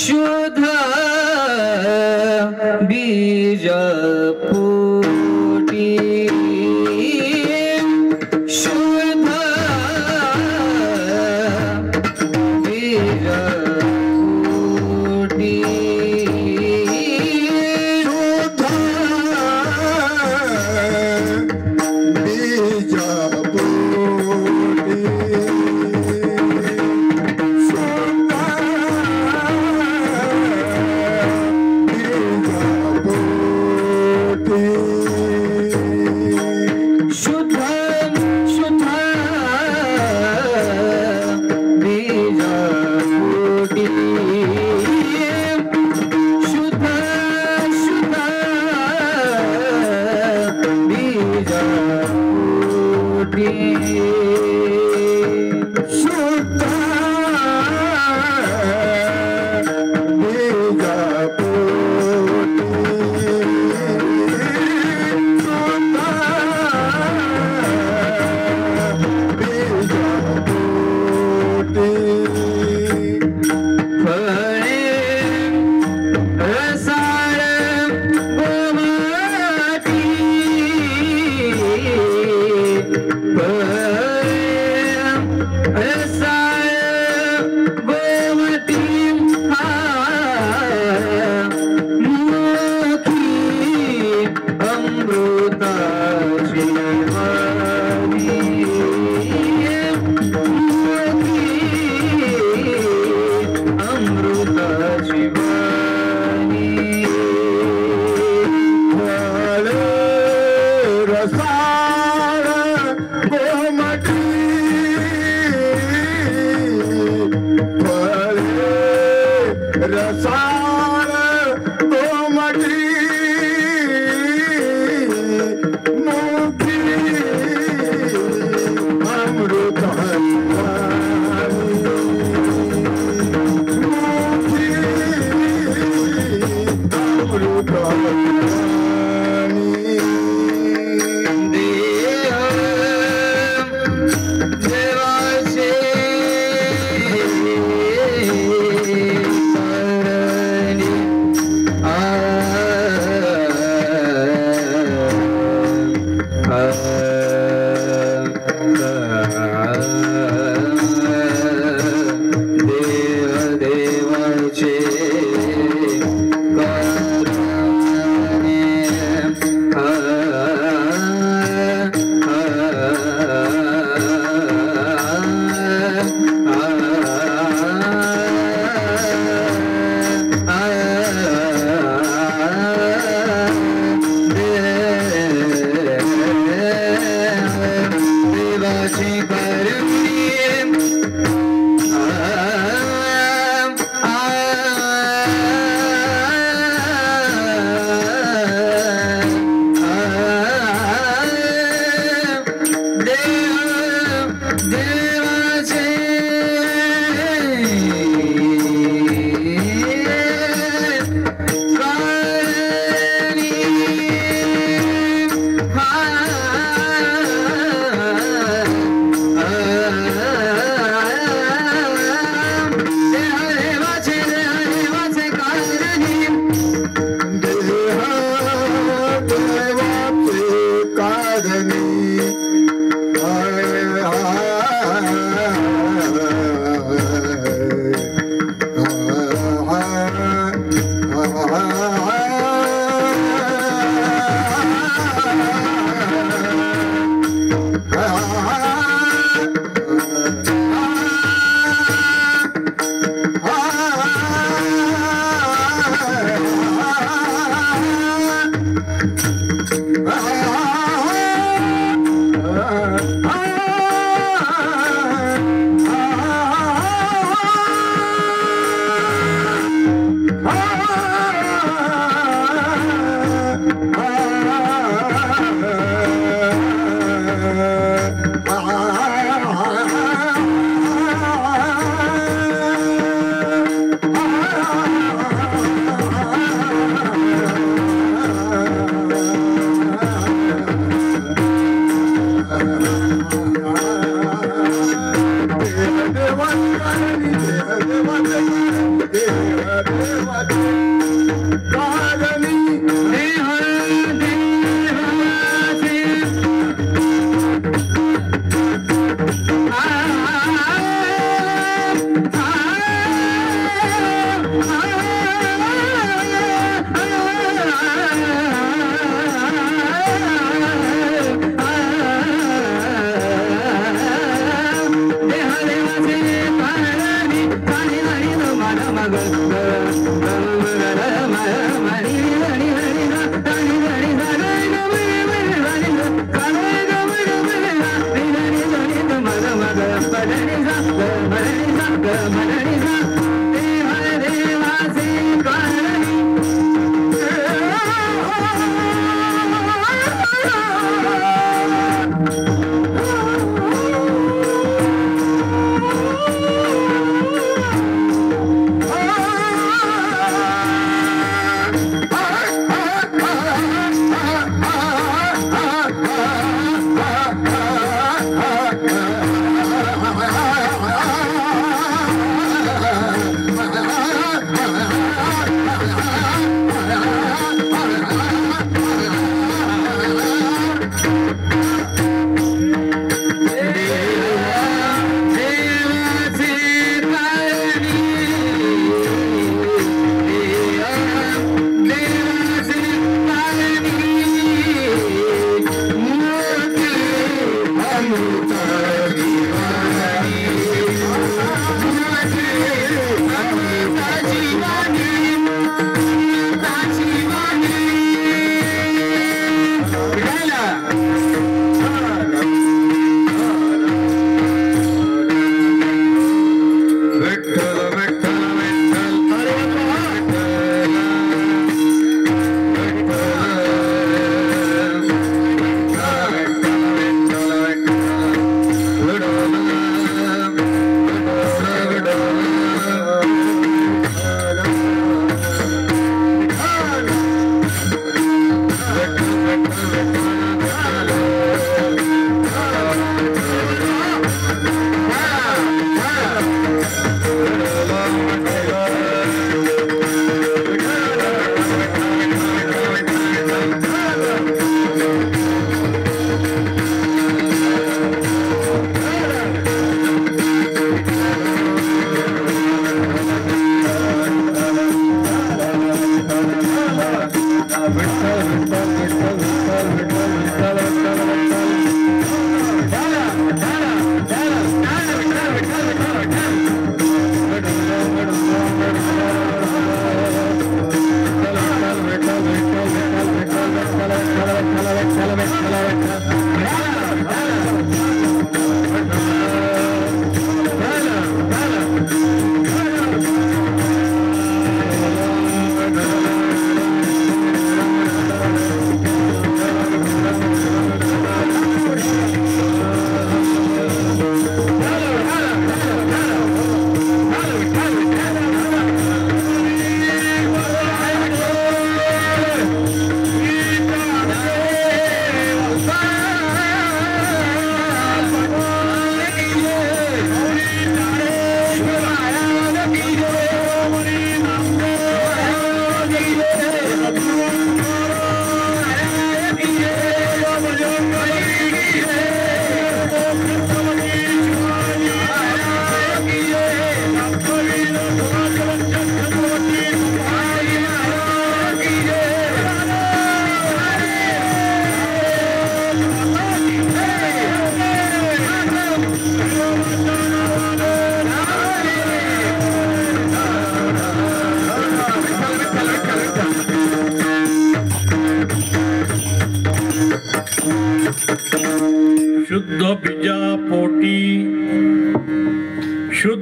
शुद्ध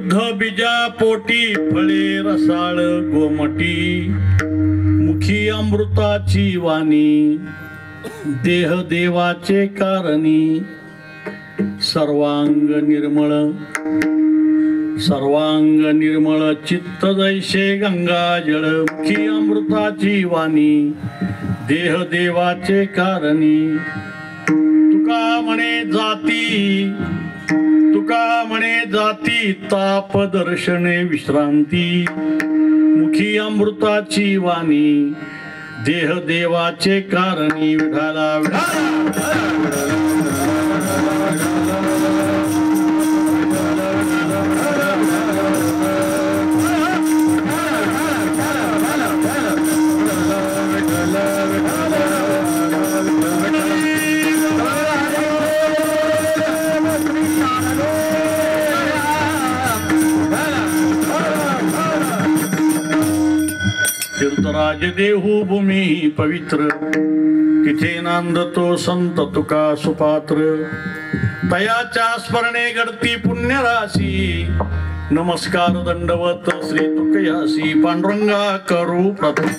शुद्ध बीजा पोटी फळे रसाळ गोमटी मुखी अमृताची वाणी देह देवाचे कारणी सर्वांग निर्मळ चित्त जैसे गंगा जळ मुखी अमृताची वाणी देह देवाचे कारणी तुका म्हणे जाती ताप दर्शने विश्रांती मुखी अमृताची वाणी देह देवाचे कारणी विठाला तीर्थराज देहू भूमी पवित्र तिथे नांदतो संत तुका सुपात्र तयाच्या स्मरणे घडती पुण्य राशी नमस्कार दंडवत श्री तुकयासी पांडुरंगा करू प्रथम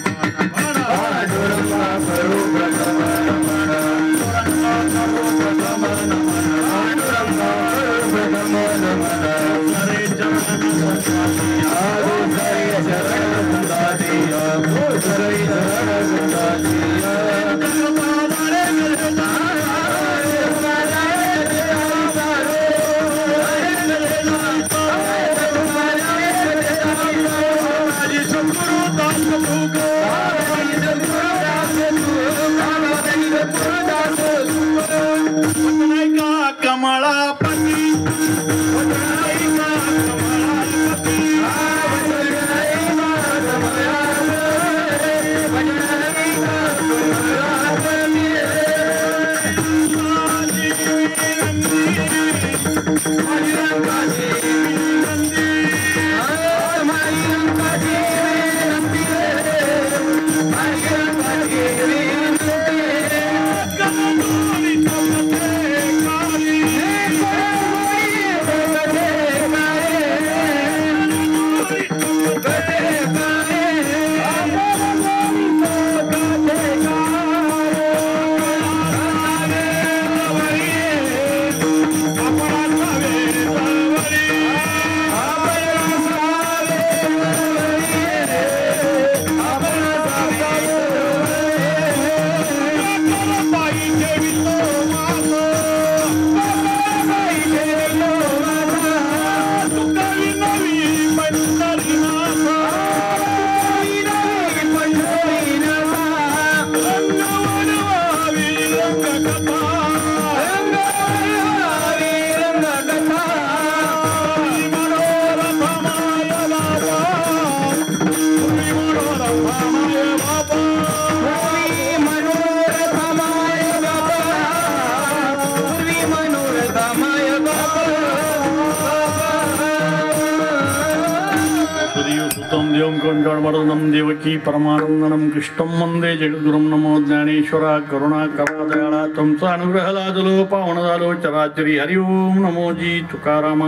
देवकी परमानंदनम कृष्णं वंदे जगद्गुरुं नमो ज्ञानेश्वरा करुणाकरा दयाळा तुमचा अनुग्रह लाजलो पावन झालो चराचरी हरि ओम नमो जी तुकाराम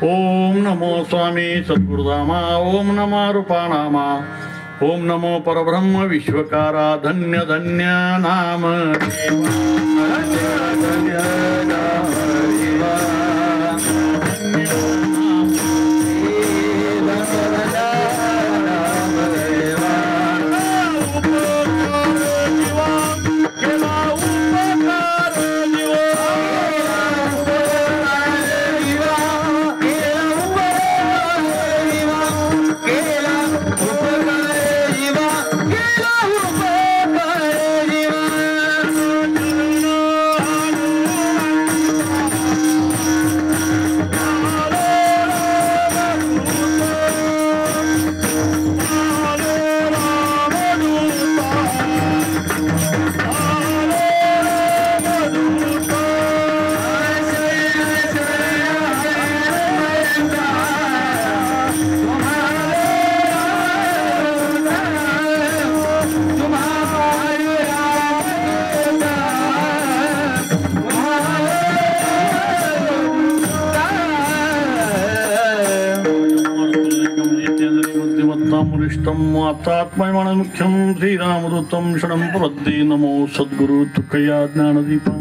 ओम नमो स्वामी सद्गुरुधामा ओम नमो रूपानामा ओम नमो परब्रह्म विश्वकारा धन्य धन्य नाम रामदूतमरिष्टं आप्तात्मैमानमुख्यं श्रीरामदूतं शरणं प्रपद्ये। नमो सद्गुरु तुकया ज्ञानदीपा,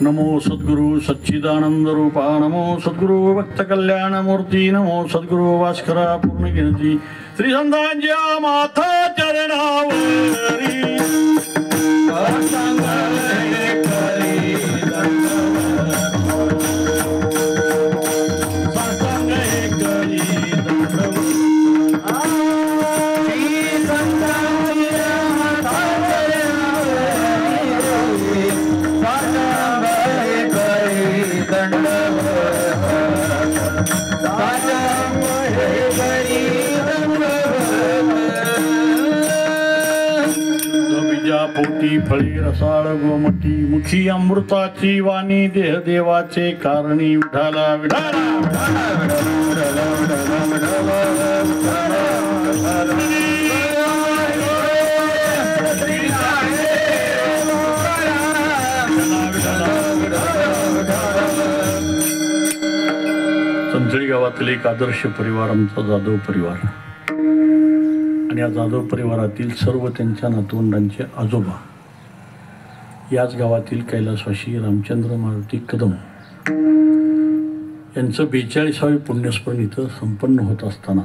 नमो सद्गुरु सच्चिदानंदरूपा, नमो सद्गुरु भक्तकल्याणमूर्ती, नमो सद्गुरु भास्करा पूर्णगिरती। श्री संतांच्या माथा चरणावरी पोटी फळी रसाळ गोमटी, मुखी अमृताची वाणी, देह देवाचे कारणी। विठाला विठाला संचळी गावातील एक आदर्श परिवार आमचा जाधव परिवार, आणि या जाधव परिवारातील सर्व त्यांच्या नातवंडांचे आजोबा याच गावातील कैलासवासी रामचंद्र मारुती कदम यांचं 42वे पुण्यस्मरण इथं संपन्न होत असताना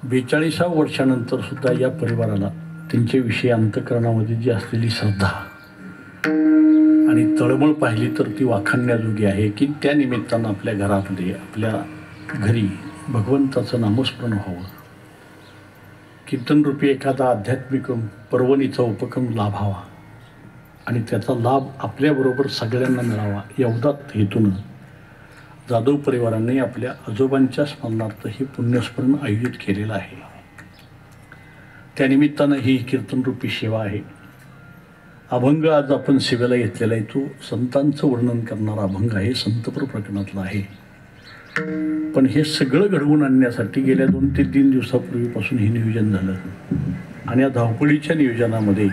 42व्या वर्षानंतर सुद्धा या परिवाराला त्यांच्याविषयी अंतःकरणामध्ये जी असलेली श्रद्धा आणि तळमळ पाहिली तर ती वाखाणण्याजोगी आहे की त्या निमित्तानं आपल्या घरामध्ये, आपल्या घरी भगवंताचं नामस्मरण व्हावं, कीर्तनरूपी एखादा आध्यात्मिक पर्वणीचा उपक्रम लाभावा आणि त्याचा लाभ आपल्याबरोबर सगळ्यांना मिळावा, एवढाच हेतून जाधव परिवाराने आपल्या आजोबांच्या स्मरणार्थ हे पुण्यस्मरण आयोजित केलेलं आहे। त्यानिमित्तानं ही कीर्तनरूपी सेवा आहे। अभंग आज आपण सेवेला घेतलेला आहे, तो संतांचं वर्णन करणारा अभंग आहे, संतपर प्रकरणातला आहे। पण हे सगळं घडवून आणण्यासाठी गेल्या 2 ते 3 दिवसापूर्वीपासून हे नियोजन झालं, आणि या धावपळीच्या नियोजनामध्ये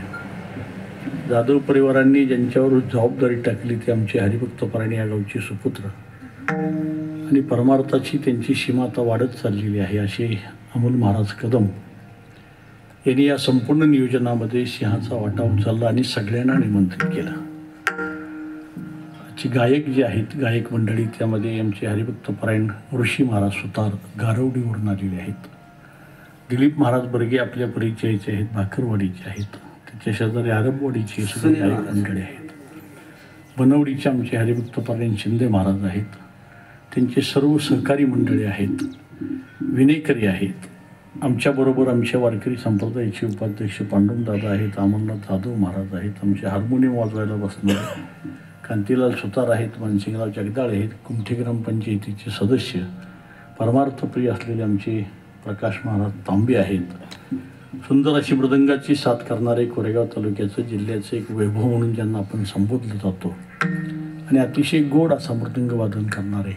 जाधव परिवारांनी ज्यांच्यावर जबाबदारी टाकली ते आमचे हरिभक्तपरायण या गावचे सुपुत्र, आणि परमार्थाची त्यांची सीमा आता वाढत चाललेली आहे असे अमोल महाराज कदम यांनी या संपूर्ण नियोजनामध्ये सिंहाचा वाटा उचलला आणि सगळ्यांना निमंत्रित केलं। गायक जे आहेत, गायक मंडळी, त्यामध्ये आमचे हरिभक्तपरायण ऋषी महाराज सुतार गारवडीवरून आलेले आहेत, दिलीप महाराज बर्गे आपल्या परिचयाचे आहेत, भाकरवाडीचे आहेत, त्याच्या शेजारी आरबवाडीचे सगळे गायक मंडळी आहेत, बनवडीचे आमचे हरिभक्तपरायण शिंदे महाराज आहेत, त्यांचे सर्व सहकारी मंडळी आहेत, विनेकरी आहेत, आमच्याबरोबर आमच्या वारकरी संप्रदायाचे उपाध्यक्ष पांडुरंगदादा आहेत, अमरनाथ जाधव महाराज आहेत, आमचे हार्मोनियम वाजवायला बसणारे कांतीलाल सुतार आहेत, मानसिंगराव जगदाळे आहेत, कुमठी ग्रामपंचायतीचे सदस्य परमार्थप्रिय असलेले आमचे प्रकाश महाराज तांबे आहेत, सुंदर अशी मृदंगाची साथ करणारे कोरेगाव तालुक्याचं जिल्ह्याचं एक वैभव म्हणून ज्यांना आपण संबोधलं जातो, आणि अतिशय गोड असा मृदंग वादन करणारे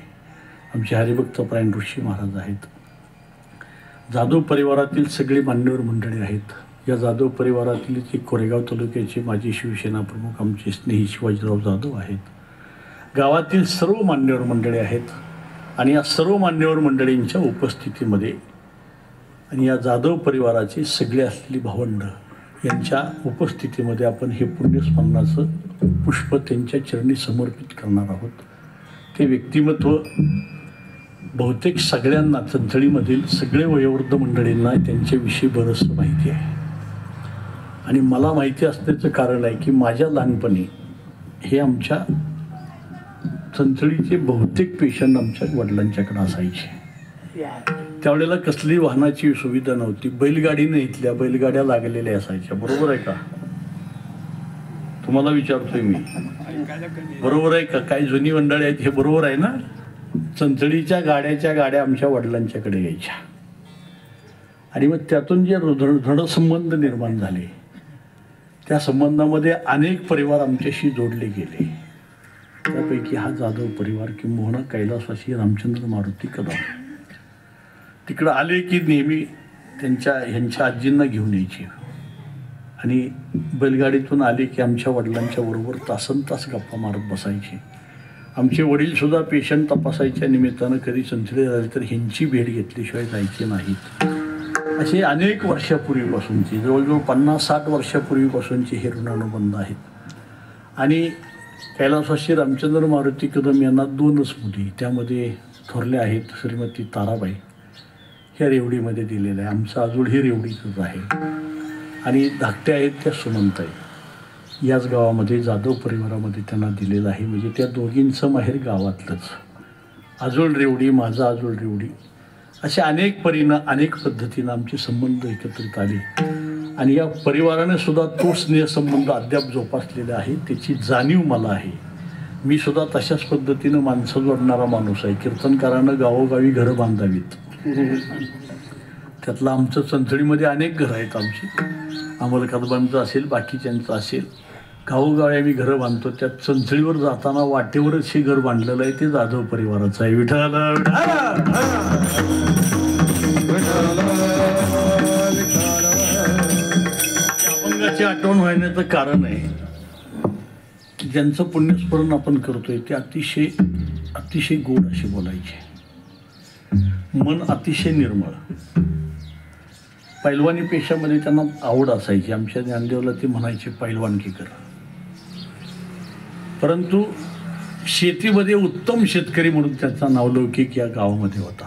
आमचे हरिभक्तपरायण ऋषी महाराज आहेत। जाधव परिवारातील सगळे मान्यवर मंडळी आहेत। या जाधव परिवारातील एक कोरेगाव तालुक्याचे माजी शिवसेना प्रमुख आमचे स्नेही शिवाजीराव जाधव आहेत। गावातील सर्व मान्यवर मंडळी आहेत, आणि या सर्व मान्यवर मंडळींच्या उपस्थितीमध्ये आणि या जाधव परिवाराचे सगळे असलेली भावंड यांच्या उपस्थितीमध्ये आपण हे पुण्यस्मरणाचं पुष्प त्यांच्या चरणी समर्पित करणार आहोत। ते व्यक्तिमत्व बहुतेक सगळ्यांना, चंचळीमधील सगळे वयोवृद्ध मंडळींना त्यांच्याविषयी बरंचसं माहिती आहे, आणि मला माहिती असण्याचं कारण आहे की माझ्या लहानपणी हे आमच्या चंचळीचे बहुतेक पेशंट आमच्या वडिलांच्याकडे असायचे। त्यावेळेला कसली वाहनाची सुविधा नव्हती, बैलगाडीने इथल्या बैलगाड्या लागलेल्या असायच्या, बरोबर आहे का? तुम्हाला विचारतोय मी, बरोबर आहे का? काही जुनी मंडळी आहेत, हे बरोबर आहे ना? चंचळीच्या गाड्या आमच्या वडिलांच्याकडे यायच्या, आणि मग त्यातून जे दृढसंबंध निर्माण झाले, त्या संबंधामध्ये अनेक परिवार आमच्याशी जोडले गेले। त्यापैकी हा जाधव परिवार किंबहुना कैलासवासी रामचंद्र मारुती कदम तिकडं आले की नेहमी ह्यांच्या आजींना घेऊन यायचे, आणि बैलगाडीतून आले की आमच्या वडिलांच्या बरोबर तासनतास गप्पा मारत बसायचे, आमचे वडील सुद्धा पेशंट तपासायच्या निमित्तानं कधी संथळे झाले तर ह्यांची भेट घेतल्याशिवाय जायचे नाहीत. असे अनेक वर्षापूर्वीपासूनची, जवळजवळ 50-60 वर्षापूर्वीपासूनचे हे ऋणानुबंध आहेत. आणि कैलासवासी रामचंद्र मारुती कदम यांना 2च मुली, त्यामध्ये थोरल्या आहेत श्रीमती ताराबाई, ह्या रेवडीमध्ये दिलेल्या आहे. आमचं आजोळ हे रेवडीचंच आहे. आणि धाकट्या आहेत त्या सुमंताई, याच गावामध्ये जाधव परिवारामध्ये त्यांना दिलेलं आहे. म्हणजे त्या दोघींचं माहेर गावातलंच. आजोळ रेवडी, माझा आजोळ रेवडी, अशा अनेक परीनं अनेक पद्धतीनं आमचे संबंध एकत्रित आले. आणि या परिवाराने सुद्धा तो स्नेहसंबंध अद्याप जोपासलेला आहे, त्याची जाणीव मला आहे. मी सुद्धा तशाच पद्धतीनं माणसं जोडणारा माणूस आहे. कीर्तनकारानं गावोगावी घरं बांधावीत, त्यातलं आमचं चंचळीमध्ये अनेक घरं आहेत. आमची अंमलकदबांचं असेल, बाकीच्यांचं असेल, गावोगावी आम्ही घरं बांधतो. त्यात चंचळीवर जाताना वाटेवरच हे घर बांधलेलं आहे, ते जाधव परिवाराचं आहे. विठ्ठल अभंगाची आठवण होण्याचं कारण आहे की ज्यांचं पुण्यस्मरण आपण करतोय ते अतिशय अतिशय गोड असे बोलायचे, मन अतिशय निर्मळ. पैलवानी पेशामध्ये त्यांना आवड असायची. आमच्या ज्ञानदेवला ते म्हणायचे पैलवानकी कर. परंतु शेतीमध्ये उत्तम शेतकरी म्हणून त्याचा नावलौकिक या गावामध्ये होता.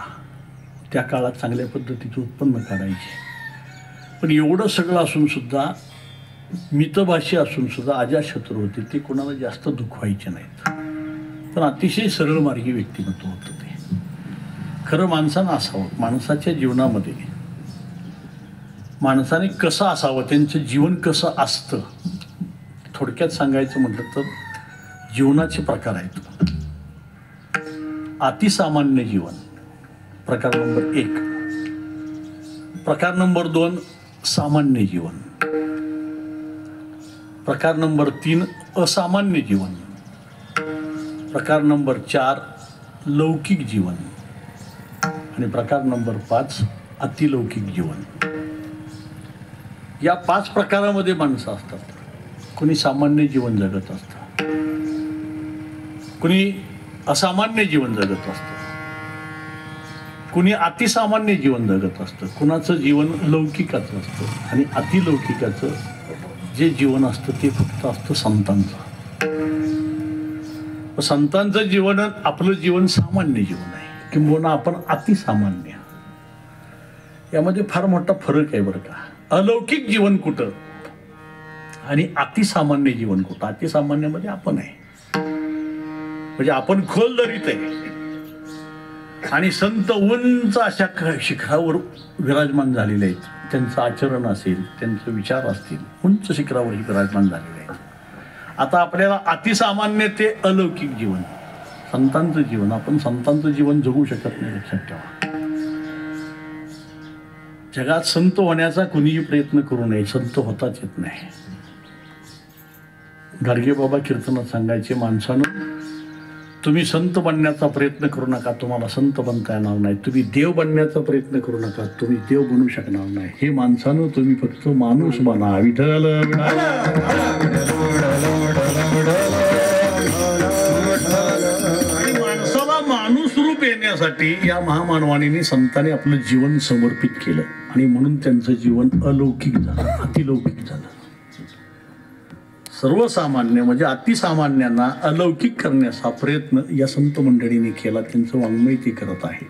त्या काळात चांगल्या पद्धतीचं उत्पन्न काढायचे. पण एवढं सगळं असूनसुद्धा, मितभाषी असूनसुद्धा अजाशत्रू होते. ते कोणाला जास्त दुखवायचे नाहीत. पण अतिशय सरळ मार्गी व्यक्तिमत्व होतं ते. खरं माणसानं असावं. माणसाच्या जीवनामध्ये माणसाने कसं असावं, त्यांचं जीवन कसं असतं, थोडक्यात सांगायचं म्हटलं तर जीवनाचे प्रकार आहेत. अतिसामान्य जीवन प्रकार नंबर 1. प्रकार नंबर 2 सामान्य जीवन. प्रकार नंबर 3 असामान्य जीवन. प्रकार नंबर 4 लौकिक जीवन. आणि प्रकार नंबर 5 अतिलौकिक जीवन. या 5 प्रकारामध्ये माणसं असतात. कोणी सामान्य जीवन जगत असतं, कुणी असामान्य जीवन जगत असतं, कुणी अतिसामान्य जीवन जगत असतं, कुणाचं जीवन लौकिकाचं असतं. आणि अतिलौकिकाचं जे जीवन असतं ते फक्त असतं संतांचं. संतांचं जीवन आपलं जीवन सामान्य जीवन आहे, किंबहुना आपण अतिसामान्य. यामध्ये फार मोठा फरक आहे बरं का. अलौकिक जीवन कुठं आणि अतिसामान्य जीवन कुठं. अतिसामान्यामध्ये आपण आहे, म्हणजे आपण खोल दरीत आहे. आणि संत उंच अशा शिखरावर विराजमान झालेले आहेत. त्यांचं आचरण असेल, त्यांचे विचार असतील, उंच शिखरावरही विराजमान झालेले आहेत. आता आपल्याला अतिसामान्य ते अलौकिक जीवन, संतांचं जीवन, आपण संतांचं जीवन जगू शकत नाही. लक्षात ठेवा. जगात संत होण्याचा कुणीही प्रयत्न करू नये, संत होताच येत नाही. गाडगे बाबा कीर्तनात सांगायचे, माणसानं तुम्ही संत बनण्याचा प्रयत्न करू नका, तुम्हाला संत बनता येणार नाही. तुम्ही देव बनण्याचा प्रयत्न करू नका, तुम्ही देव बनू शकणार नाही. हे माणसानं तुम्ही फक्त माणूस बना. विठ्ठल. आणि माणसाला माणूस रूप येण्यासाठी या महामानवाने संतांनी आपलं जीवन समर्पित केलं. आणि म्हणून त्यांचं जीवन अलौकिक झालं, अतिलौकिक झालं. सर्वसामान्य म्हणजे अतिसामान्यांना अलौकिक करण्याचा प्रयत्न या संत मंडळीने केला. त्यांचं वाङ्मय ते करत आहे.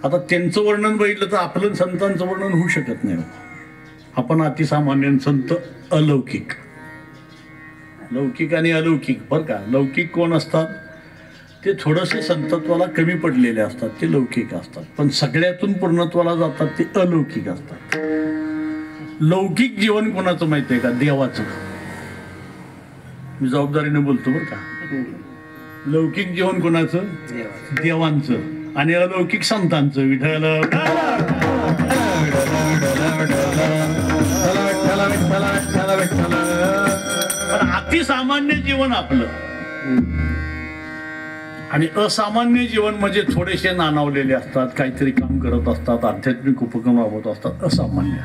आता त्यांचं वर्णन बघितलं तर आपलं संतांचं वर्णन होऊ शकत नाही. आपण अतिसामान्य, संत अलौकिक. लौकिक आणि अलौकिक बरं का. लौकिक कोण असतात, ते थोडेसे संतत्वाला कमी पडलेले असतात, ते लौकिक असतात. पण सगळ्यातून पूर्णत्वाला जातात ते अलौकिक असतात. लौकिक जीवन कोणाचं माहिती आहे का? देवाचं. मी जबाबदारीने बोलतो बरं का. लौकिक जीवन कोणाचं? देवांचं. आणि अलौकिक संतांचं. विठ्ठल. पण अतिसामान्य जीवन आपलं आणि असामान्य जीवन म्हणजे थोडेसे नानावलेले असतात, काहीतरी काम करत असतात, आध्यात्मिक उपक्रम राबवत असतात. असामान्य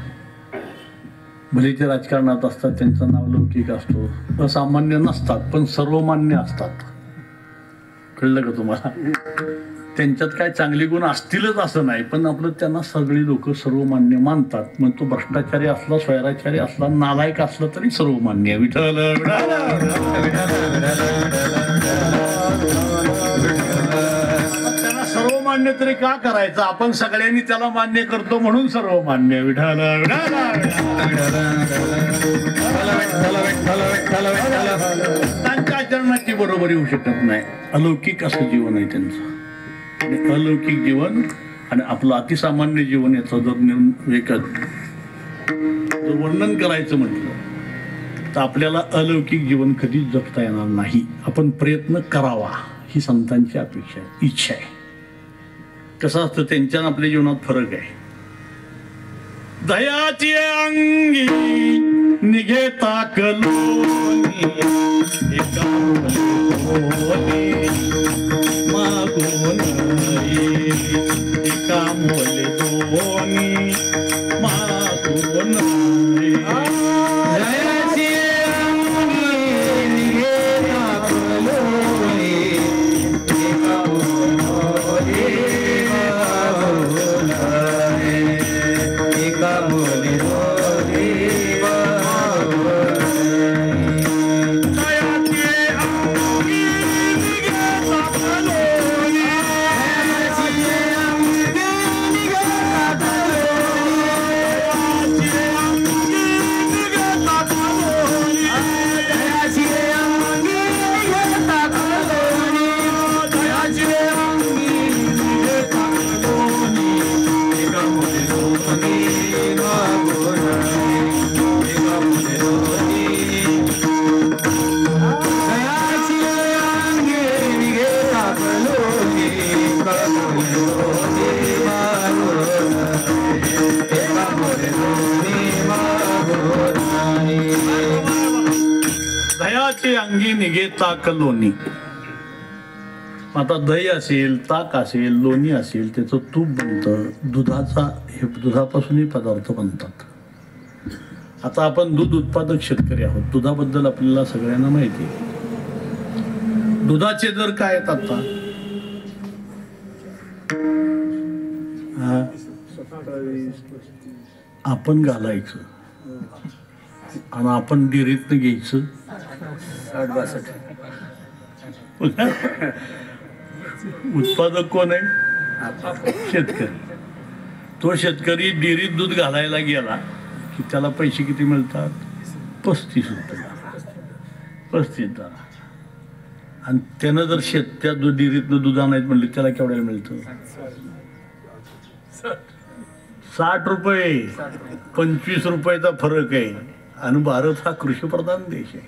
भले ते राजकारणात असतात, त्यांचं नाव लौकिक असतो. असामान्य नसतात पण सर्वमान्य असतात. कळलं का तुम्हाला? त्यांच्यात काय चांगले गुण असतीलच असं नाही, पण आपलं त्यांना सगळी लोक सर्वमान्य मानतात. मग तो भ्रष्टाचारी असला, स्वैराचारी असला, नालायक असला तरी सर्वमान्य. विठ्ठल त्यांना सर्वमान्य तरी का करायचं? आपण सगळ्यांनी त्याला मान्य करतो म्हणून सर्वमान्य. विठ्ठल त्यांच्या आचरणाची बरोबरी होऊ शकत नाही. अलौकिक असं जीवन आहे त्यांचं. आणि अलौकिक जीवन आणि आपलं अतिसामान्य जीवन याचं जर वर्णन करायचं म्हटलं तर आपल्याला अलौकिक जीवन कधीच जगता येणार नाही. आपण प्रयत्न करावा ही संतांची अपेक्षा आहे, इच्छा आहे. कसं असतं त्यांच्या आपल्या जीवनात फरक आहे. दयाची अंगी निघे ताकलोनी एका मागून एका मोले दोनी मागून दयाची अंगी निघे ताकलोनी एका मोले एका मोले अंगी निघे ताक लोणी. आता दही असेल, ताक असेल, लोणी असेल, त्याचं तूप बनतं. हे दुधापासूनही पदार्थ बनतात. आता आपण दूध उत्पादक शेतकरी आहोत. दुधाबद्दल आपल्याला सगळ्यांना माहिती आहे. दुधाचे दर काय आहेत आता? आपण घालायचं आणि आपण डेअरीतनं घ्यायचं. उत्पादक कोण आहे? शेतकरी. तो शेतकरी डेअरीत दूध घालायला गेला की त्याला पैसे किती मिळतात? 35 रुपये. 35 आणि त्यानं जर त्या डेअरीतनं दूध आणायचं म्हणलं त्याला केवढ्याला मिळतं? 60 रुपये. 25 रुपयाचा फरक आहे. आणि भारत हा कृषीप्रधान देश आहे.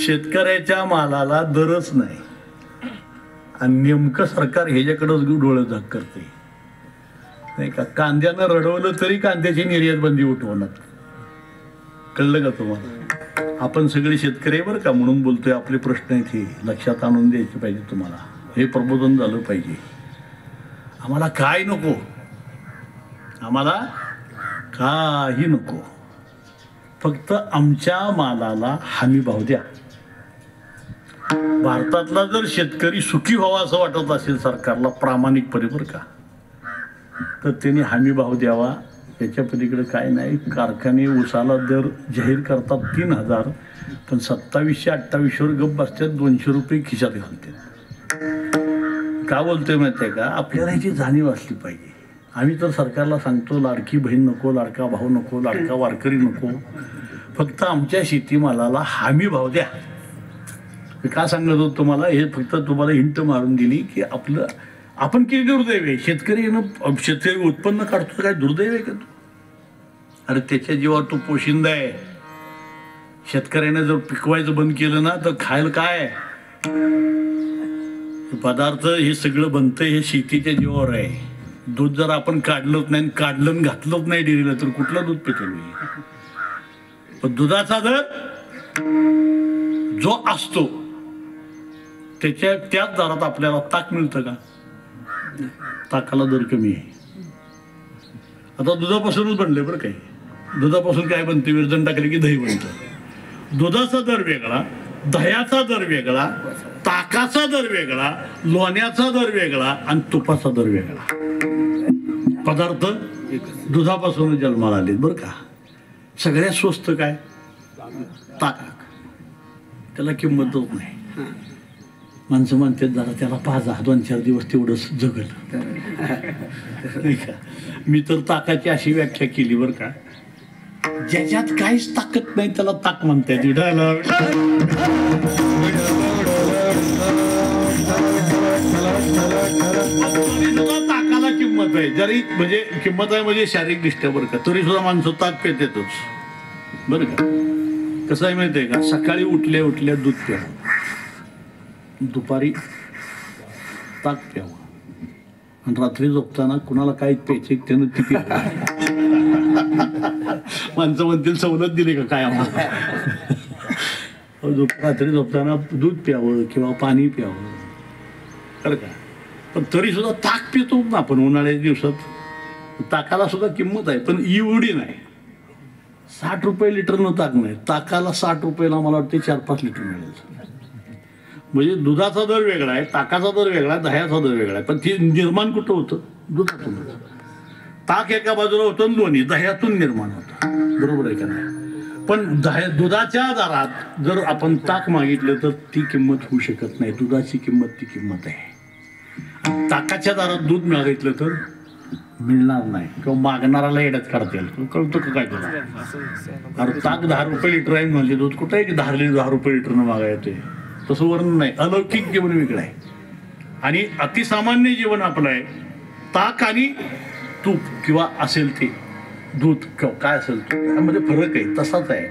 शेतकऱ्याच्या मालाला दरच नाही आणि नेमकं सरकार ह्याच्याकडेच डोळं झाक करते नाही का? कांद्यानं रडवलं तरी कांद्याची निर्यात बंदी उठवणार. कळलं का तुम्हाला? आपण सगळे शेतकरी बरं का, म्हणून बोलतोय. आपले प्रश्न आहेत हे लक्षात आणून द्यायचे पाहिजे तुम्हाला. हे प्रबोधन झालं पाहिजे. आम्हाला काय नको, आम्हाला काही नको, फक्त आमच्या मालाला हमी भाव द्या. भारतातला जर शेतकरी सुखी व्हावा असं वाटत असेल सरकारला प्रामाणिकपणे बरं का, तर त्यांनी हमी भाव द्यावा. त्याच्या पलीकडे काय नाही. कारखाने उसाला दर जाहीर करतात 3000, पण 2700-2800वर गप्प बसतात. 200 रुपये खिशात घालतात. का बोलतोय माहिती आहे का? आपल्याला ह्याची जाणीव असली पाहिजे. आम्ही तर सरकारला सांगतो लाडकी बहीण नको, लाडका भाऊ नको, लाडका वारकरी नको, फक्त आमच्या शेतीमालाला हमी भाव द्या. का सांगत होतो तुम्हाला? हे फक्त तुम्हाला हिंट मारून दिली की आपण किती दुर्दैव आहे. शेतकरी उत्पन्न काढतो, काय दुर्दैव आहे का तू? अरे त्याच्या जीवावर तू पोशिंदा आहे. शेतकऱ्याने जर पिकवायचं बंद केलं ना तर खायला काय पदार्थ हे सगळं बनतं हे शेतीच्या जीवावर आहे. दूध जर आपण काढलंच नाही, काढलं घातलंच नाही डेअरीला, तर कुठलं दूध पिकल? पण दुधाचा दर जो असतो त्याच दरात आपल्याला ताक मिळतं का? ताकाला दर कमी आहे. आता दुधापासूनच बनले बरं काही. दुधापासून काय बनते? विरजण टाकले की दही बनतं. दुधाचा दर वेगळा दह्याचा दर वेगळा, ताकाचा दर वेगळा, लोण्याचा दर वेगळा आणि तुपाचा दर वेगळा. पदार्थ दुधापासून जन्माला आलेत बरं का. सगळ्यात स्वस्त काय? ताक. त्याला किंमतच नाही. माणसं म्हणतात जरा त्याला पाजा 2-4 दिवस तेवढंच जगल. नाही का. मी तर ताकाची अशी व्याख्या केली बरं का, ज्याच्यात काहीच ताकद नाही त्याला ताक म्हणतात. ताकाला किंमत आहे, जरी म्हणजे किंमत आहे म्हणजे शारीरिक दृष्ट्या बरं का, तरी सुद्धा माणसं ताक पितेतच बरं का. कसं आहे माहिती आहे का, सकाळी उठल्या उठल्या दूध प्यावं, दुपारी ताक प्यावं आणि रात्री झोपताना कुणाला काय प्यायचे त्यानं ती प्यावं. माणसं म्हणतील सवलत दिली का काय आम्हाला. रात्री झोपताना दूध प्यावं किंवा पाणी प्यावं बरं का. पण तरी सुद्धा ताक पितो ना आपण उन्हाळ्याच्या दिवसात. ताकाला सुद्धा किंमत आहे पण एवढी नाही. 60 रुपये लिटरनं ताक नाही, ताकाला 60 रुपयाला मला वाटते 4-5 लिटर मिळेल. म्हणजे दुधाचा दर वेगळा आहे, ताकाचा दर वेगळा आहे, दह्याचा दर वेगळा आहे. पण ते निर्माण कुठं होतं? दुधातून. ताक एका बाजूला होतं, लोणी दह्यातून निर्माण होतं. बरोबर आहे का नाही. पण दुधाच्या दरात जर आपण ताक मागितलं तर ती किंमत होऊ शकत नाही. दुधाची किंमत ती किंमत आहे. ताकाच्या दरात दूध मागितलं तर मिळणार नाही किंवा मागणाराला येड्यात काढता येईल. कळतं का काय तुला? अरे ताक 10 रुपये लिटर आहे म्हणजे दूध कुठं आहे की 10 रुपये लिटरनं मागा येते. तसं वर्णन नाही. अलौकिक जीवन वेगळं आहे आणि अतिसामान्य जीवन आपलं आहे. ताक आणि तूप किंवा असेल ते दूध किंवा काय असेल त्यामध्ये फरक आहे. तसाच आहे.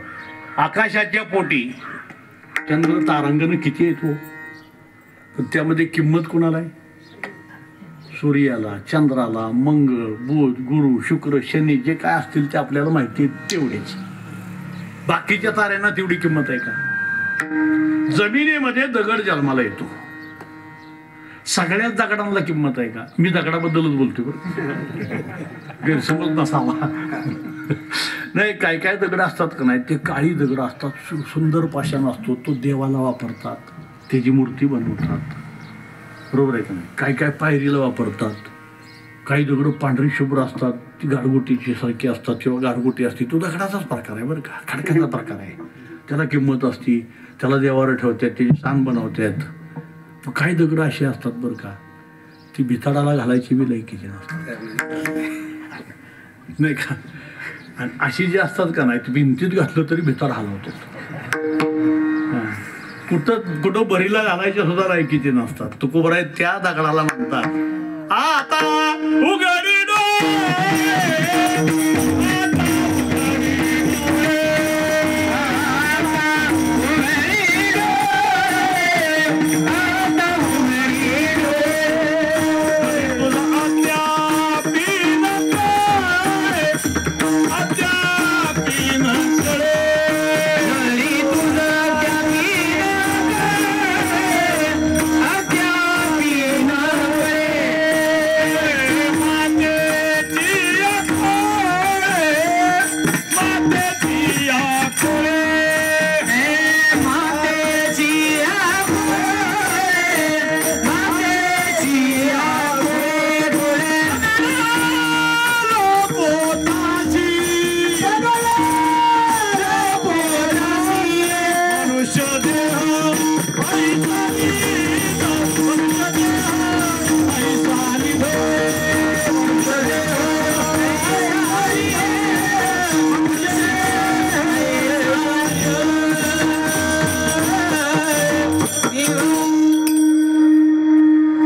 आकाशाच्या पोटी चंद्र तारांगण किती येतो पण त्यामध्ये किंमत कोणाला आहे? सूर्याला, चंद्राला, मंगळ, बुध, गुरु, शुक्र, शनी जे काय असतील ते आपल्याला माहिती आहे तेवढेच. बाकीच्या ताऱ्यांना तेवढी किंमत आहे का? जमिनीमध्ये दगड जन्माला येतो, सगळ्याच दगडांना किंमत आहे का? मी दगडाबद्दलच बोलतोय बरं, गैरसमज नसावा. नाही, काय काय दगड असतात का नाही, ते काळी दगड असतात, सुंदर पाषाण असतो, तो देवाला वापरतात, त्याची मूर्ती बनवतात. बरोबर आहे का नाही? काय काय पायरीला वापरतात. काही दगड पांढरी शुभ्र असतात, ती गारगोटीची सारखी असतात किंवा गारगोटी असते, तो दगडाचाच प्रकार आहे बरं का, खडकाचा प्रकार आहे. त्याला किंमत असती, त्याला देवावर ठेवतात, त्याची सांग बनवतात. काही दगड असे असतात बरं का, ती भिताडाला घालायची बी लायकीची नसतात, नाही का. आणि अशी जी असतात का नाही, ती भिंतीत घातलं तरी भिताड हलवतात. कुठं बरीला घालायच्या सुद्धा लायकीचे नसतात. तुकोबरा आहे त्या दगडाला म्हणतात आता उघडी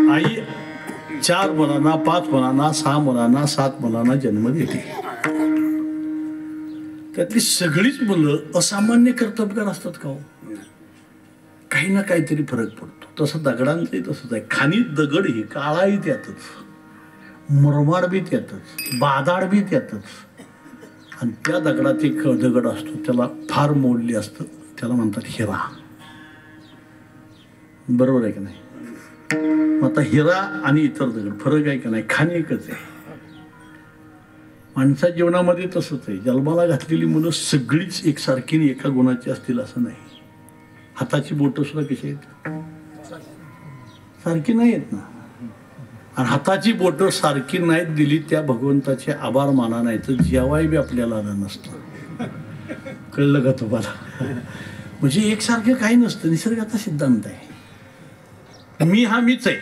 आई 4 मुलांना, 5 मुलांना, 6 मुलांना, 7 मुलांना जन्म देते. त्यातली सगळीच मुलं असामान्य कर्तबगार असतात का हो? काही ना काहीतरी फरक पडतो. तसं दगडांचंही तसंच आहे. खाणी दगड ही काळाही त्यातच, मुरमाड बी त्यातच, बादाड बी त्यातच. आणि त्या दगडात एक दगड असतो, त्याला फार मोडली असतं, त्याला म्हणतात हिरा. बरोबर आहे का नाही? आता हिरा आणि इतर दगड फरक आहे का नाही? खाणी एकच आहे. माणसा जीवनामध्ये तसंच आहे. जन्माला घातलेली मुलं सगळीच एकसारखी एका गुणाची असतील असं नाही. हाताची बोटं सुद्धा कशी आहेत? सारखी नाही आहेत ना. आणि हाताची बोटं सारखी नाहीत दिली त्या भगवंताचे आभार माना, नाही तर जेवाय बी आपल्याला आलं नसतं. कळलं का तुम्हाला? म्हणजे एकसारखं काही नसतं. निसर्गाचा सिद्धांत आहे. मी हा मीच आहे,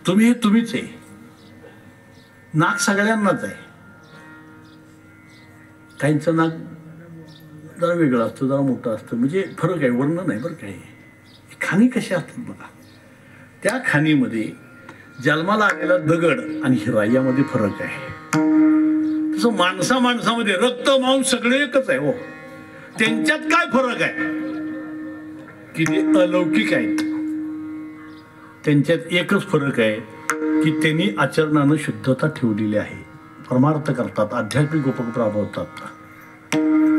तुम्ही हे तुम्हीच आहे. नाक सगळ्यांनाच आहे. काहींचं नाक जरा वेगळं असतं, जरा मोठं असतं, म्हणजे फरक आहे, वर्णन नाही बरं. काय खाणी कशा असतात बघा. त्या खाणीमध्ये जन्माला आलेला दगड आणि हिरा यामध्ये फरक आहे. तसं माणसामध्ये रक्त मांस सगळे एकच आहे हो. त्यांच्यात काय फरक आहे की ते अलौकिक आहेत. त्यांच्यात एकच फरक आहे की त्यांनी आचरणानं शुद्धता ठेवलेली आहे, परमार्थ करतात, आध्यात्मिक उपक्रम राबवतात.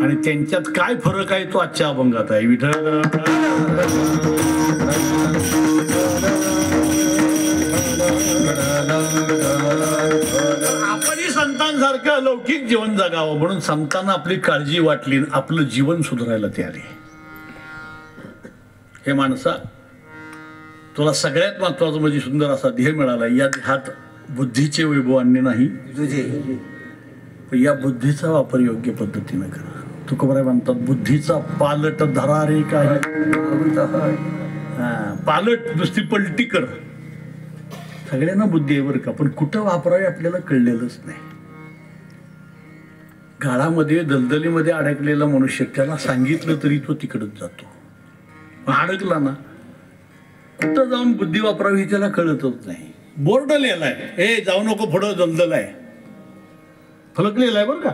आणि त्यांच्यात काय फरक आहे तो आजच्या अभंगात आहे. विठ्ठल आपणही संतांसारखं लौकिक जीवन जगावं म्हणून संतांना आपली काळजी वाटली, आपलं जीवन सुधारायला तयार आहे. हे माणसा, तुला सगळ्यात महत्वाचं म्हणजे सुंदर असा देह मिळाला. या देहात बुद्धीचे वैभव आणणे नाही तुझे, या बुद्धीचा वापर योग्य पद्धतीने करा. तुकोबाराय म्हणतात, बुद्धीचा पालट धरा रे काही. पालट नुसती पलटी कर. सगळ्यांना बुद्धी आहे बरं का, पण कुठं वापरावी आपल्याला कळलेलंच नाही. गाळामध्ये दलदलीमध्ये अडकलेला मनुष्य, त्याला सांगितलं तरी तो तिकडच जातो. अडकला ना, कुठं जाऊन बुद्धी वापरावी त्याला कळतच नाही. बोर्ड लिहिलाय, हे जाऊ नको पुढं दलदल आहे, फलक लिहिलाय बरं का.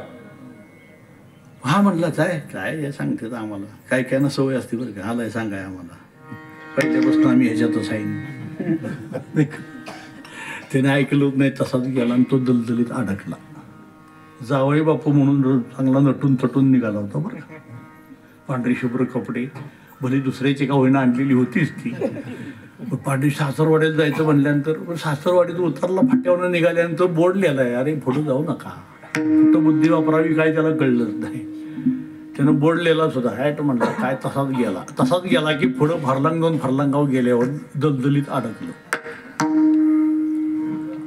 हा म्हणला काय काय हे सांगते आम्हाला, काय काय ना सवय असते बरं का. आलाय सांगाय आम्हाला, पहिल्यापासून आम्ही ह्याच्यातच आहे. त्याने ऐकलंच नाही, तसाच गेला आणि तो दलदलीत अडकला. जावई बापू म्हणून चांगला नटून तटून निघाला होता बरं का. पांढरी शुभ्र कपडे, भले दुसऱ्याची का होईना आणलेली होतीच ती. पांढरी सासरवाडीला जायचं म्हणल्यानंतर सासरवाडीत उतरला, फाट्यावर निघाल्यानंतर बोर्ड लिहिलाय, अरे पुढे जाऊ नका. कुठं बुद्धी वापरावी काय त्याला कळलंच नाही. त्यानं बोर्ड लिहिला सुद्धा, हॅट म्हणला काय, तसाच गेला की पुढं फरलांग दोन फरलांगाव गेल्यावर दलदलीत अडकलं.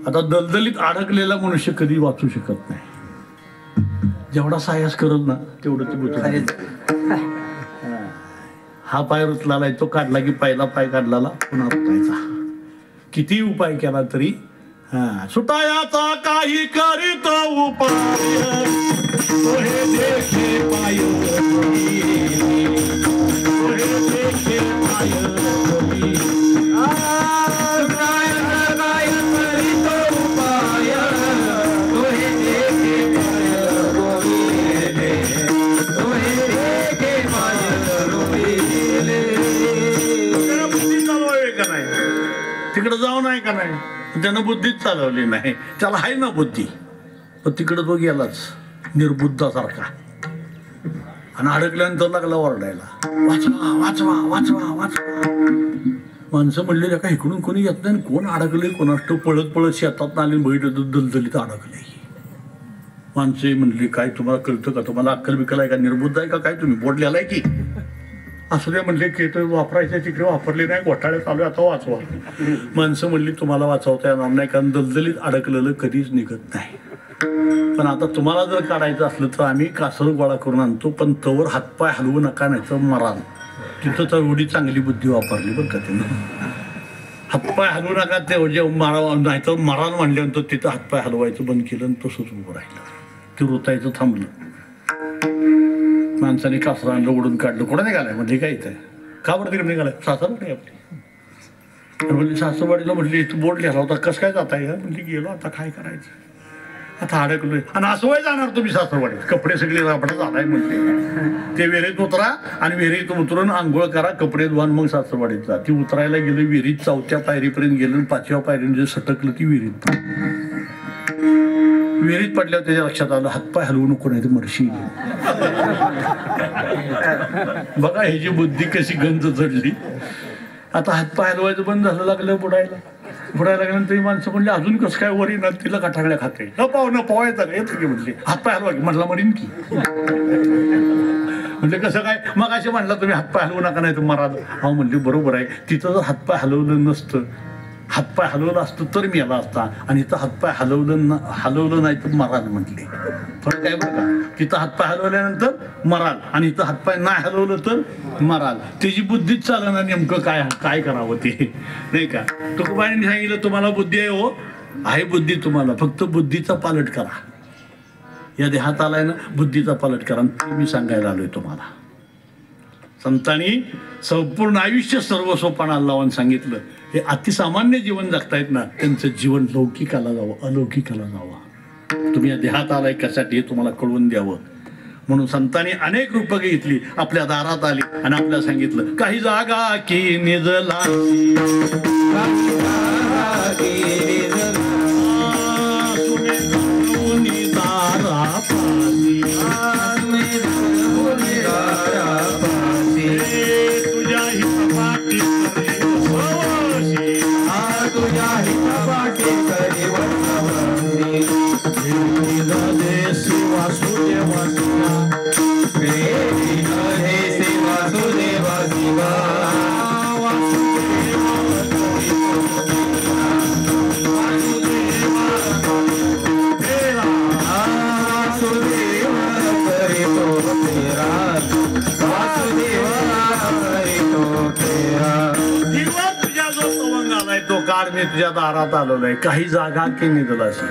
आता दलदलीत अडकलेला मनुष्य कधी वाचू शकत नाही. जेवढा साहस करल ना तेवढं ते बुद्ध. हा पाय रुतलाय, तो काढला की पहिला पाय काढला पुन्हा रुतायचा. किती उपाय केला तरी सुटायाचा काही करीत उपाय, तिकडे जाऊ नाही का नाही. त्यानं बुद्धीच चालवली नाही. त्याला आहे ना बुद्धी, पण तिकडे तो गेलाच निर्बुद्धासारखा. आणि अडकल्यानंतर लागला ओरडायला, वाचवा वाचवा वाचवा वाचवा. माणसं म्हणले का इकडून कोणी येत नाही, कोण अडकले कोणाष्ट, पळत पळत शेतात आले, बैठक दलदलीत अडकले. माणसं म्हणली काय तुम्हाला कळतं का, तुम्हाला अक्कल बिकल आहे का, निर्बुद्ध आहे का काय, तुम्ही बोर्ड लिहिलाय की. असं ते म्हणले की तर वापरायचं तिकडे वापरले नाही, घोटाळे चालू आता वाचवा. माणसं म्हणली तुम्हाला वाचवता येणार नाही, कारण दलदलीत अडकलेलं कधीच निघत नाही. पण आता तुम्हाला जर काढायचं असलं तर आम्ही कासर गोळा करून आणतो, पण तवर हातपाय हलवू नका, नाही तर मराल. तिथं तर एवढी चांगली बुद्धी वापरली बरं का त्यानं. हातपाय हलवू नका, ते जे मारा नाही तर मराल म्हणल्यानंतर तिथं हातपाय हलवायचं बंद केलं आणि तसंच उभं राहिलं. ते रोतायचं थांबलं. माणसाने कासरा आणलं, ओढून काढलं. कुठं निघालाय म्हणजे काय इथं, का बरं तिकडे निघालाय, सासरवाडी आपली. म्हणजे सासरवाडीला म्हटली तू बोर्ड लिहिला होता, कसं काय जाताय का म्हणजे. गेलो आता काय करायचं, आता अडकलोय. आणि असं वय जाणार तुम्ही सासरवाडीत, कपडे सगळे रापडा झालाय म्हणते. ते विहिरीत उतरा आणि विहिरीत उतरून आंघोळ करा, कपडे धुवान मग सासरवाडीत जा. ती उतरायला गेली विहिरीत, 4थ्या पायरीपर्यंत गेलं, 5व्या पायरीने सटकलं ती विहिरीत. विहिरीत पडल्यावर त्याच्या लक्षात आलं हातपाय हलवू नको नाही तर मरशी. बघा ह्याची बुद्धी कशी गंज चढली. आता हातपाय हलवायचं बंद झालं, लागलं बुडायला. लागल्यानंतर माणसं म्हणली अजून कसं काय वरी ना, तिला काठाकड्या खाते. न पावायचं येतं की म्हटली, हातपाय हलवा की म्हटला मरीन की. म्हणजे कसं काय? मग असे म्हणला तुम्ही हातपाय हलवू नका नाही तर मराल. अहो म्हणले बरोबर आहे, तिथं जर हातपाय हलवलं नसतं, हातपाय हलवलं असतं तर मी आला असता, आणि इथं हातपाय हलवलं नाही तर मराल म्हटले. फरक आहे बरं का? तिथं हातपाय हलवल्यानंतर मराल आणि इथं हातपाय नाही हलवलं तर मराल. त्याची बुद्धीच चालणार नेमकं काय करावं ते, नाही का? तुकोबांनी सांगितलं तुम्हाला बुद्धी आहे, हो आहे बुद्धी तुम्हाला, फक्त बुद्धीचा पालट करा. या देहात आलाय ना, बुद्धीचा पालट करा. ते मी सांगायला आलोय तुम्हाला. संतांनी संपूर्ण आयुष्य सर्वस्वपणाला लावून सांगितलं. हे अतिसामान्य जीवन जगतायत ना, त्यांचं जीवन लौकिकाला जावं, अलौकिकाला जावं. तुम्ही या देहात आलाय कशासाठी हे तुम्हाला कळवून द्यावं म्हणून संतांनी अनेक रूपं घेतली, आपल्या दारात आली आणि आपल्याला सांगितलं काही जागा की निजला मी तुझ्या दारात आलेलो आहे. काही जागा की निजलाशी.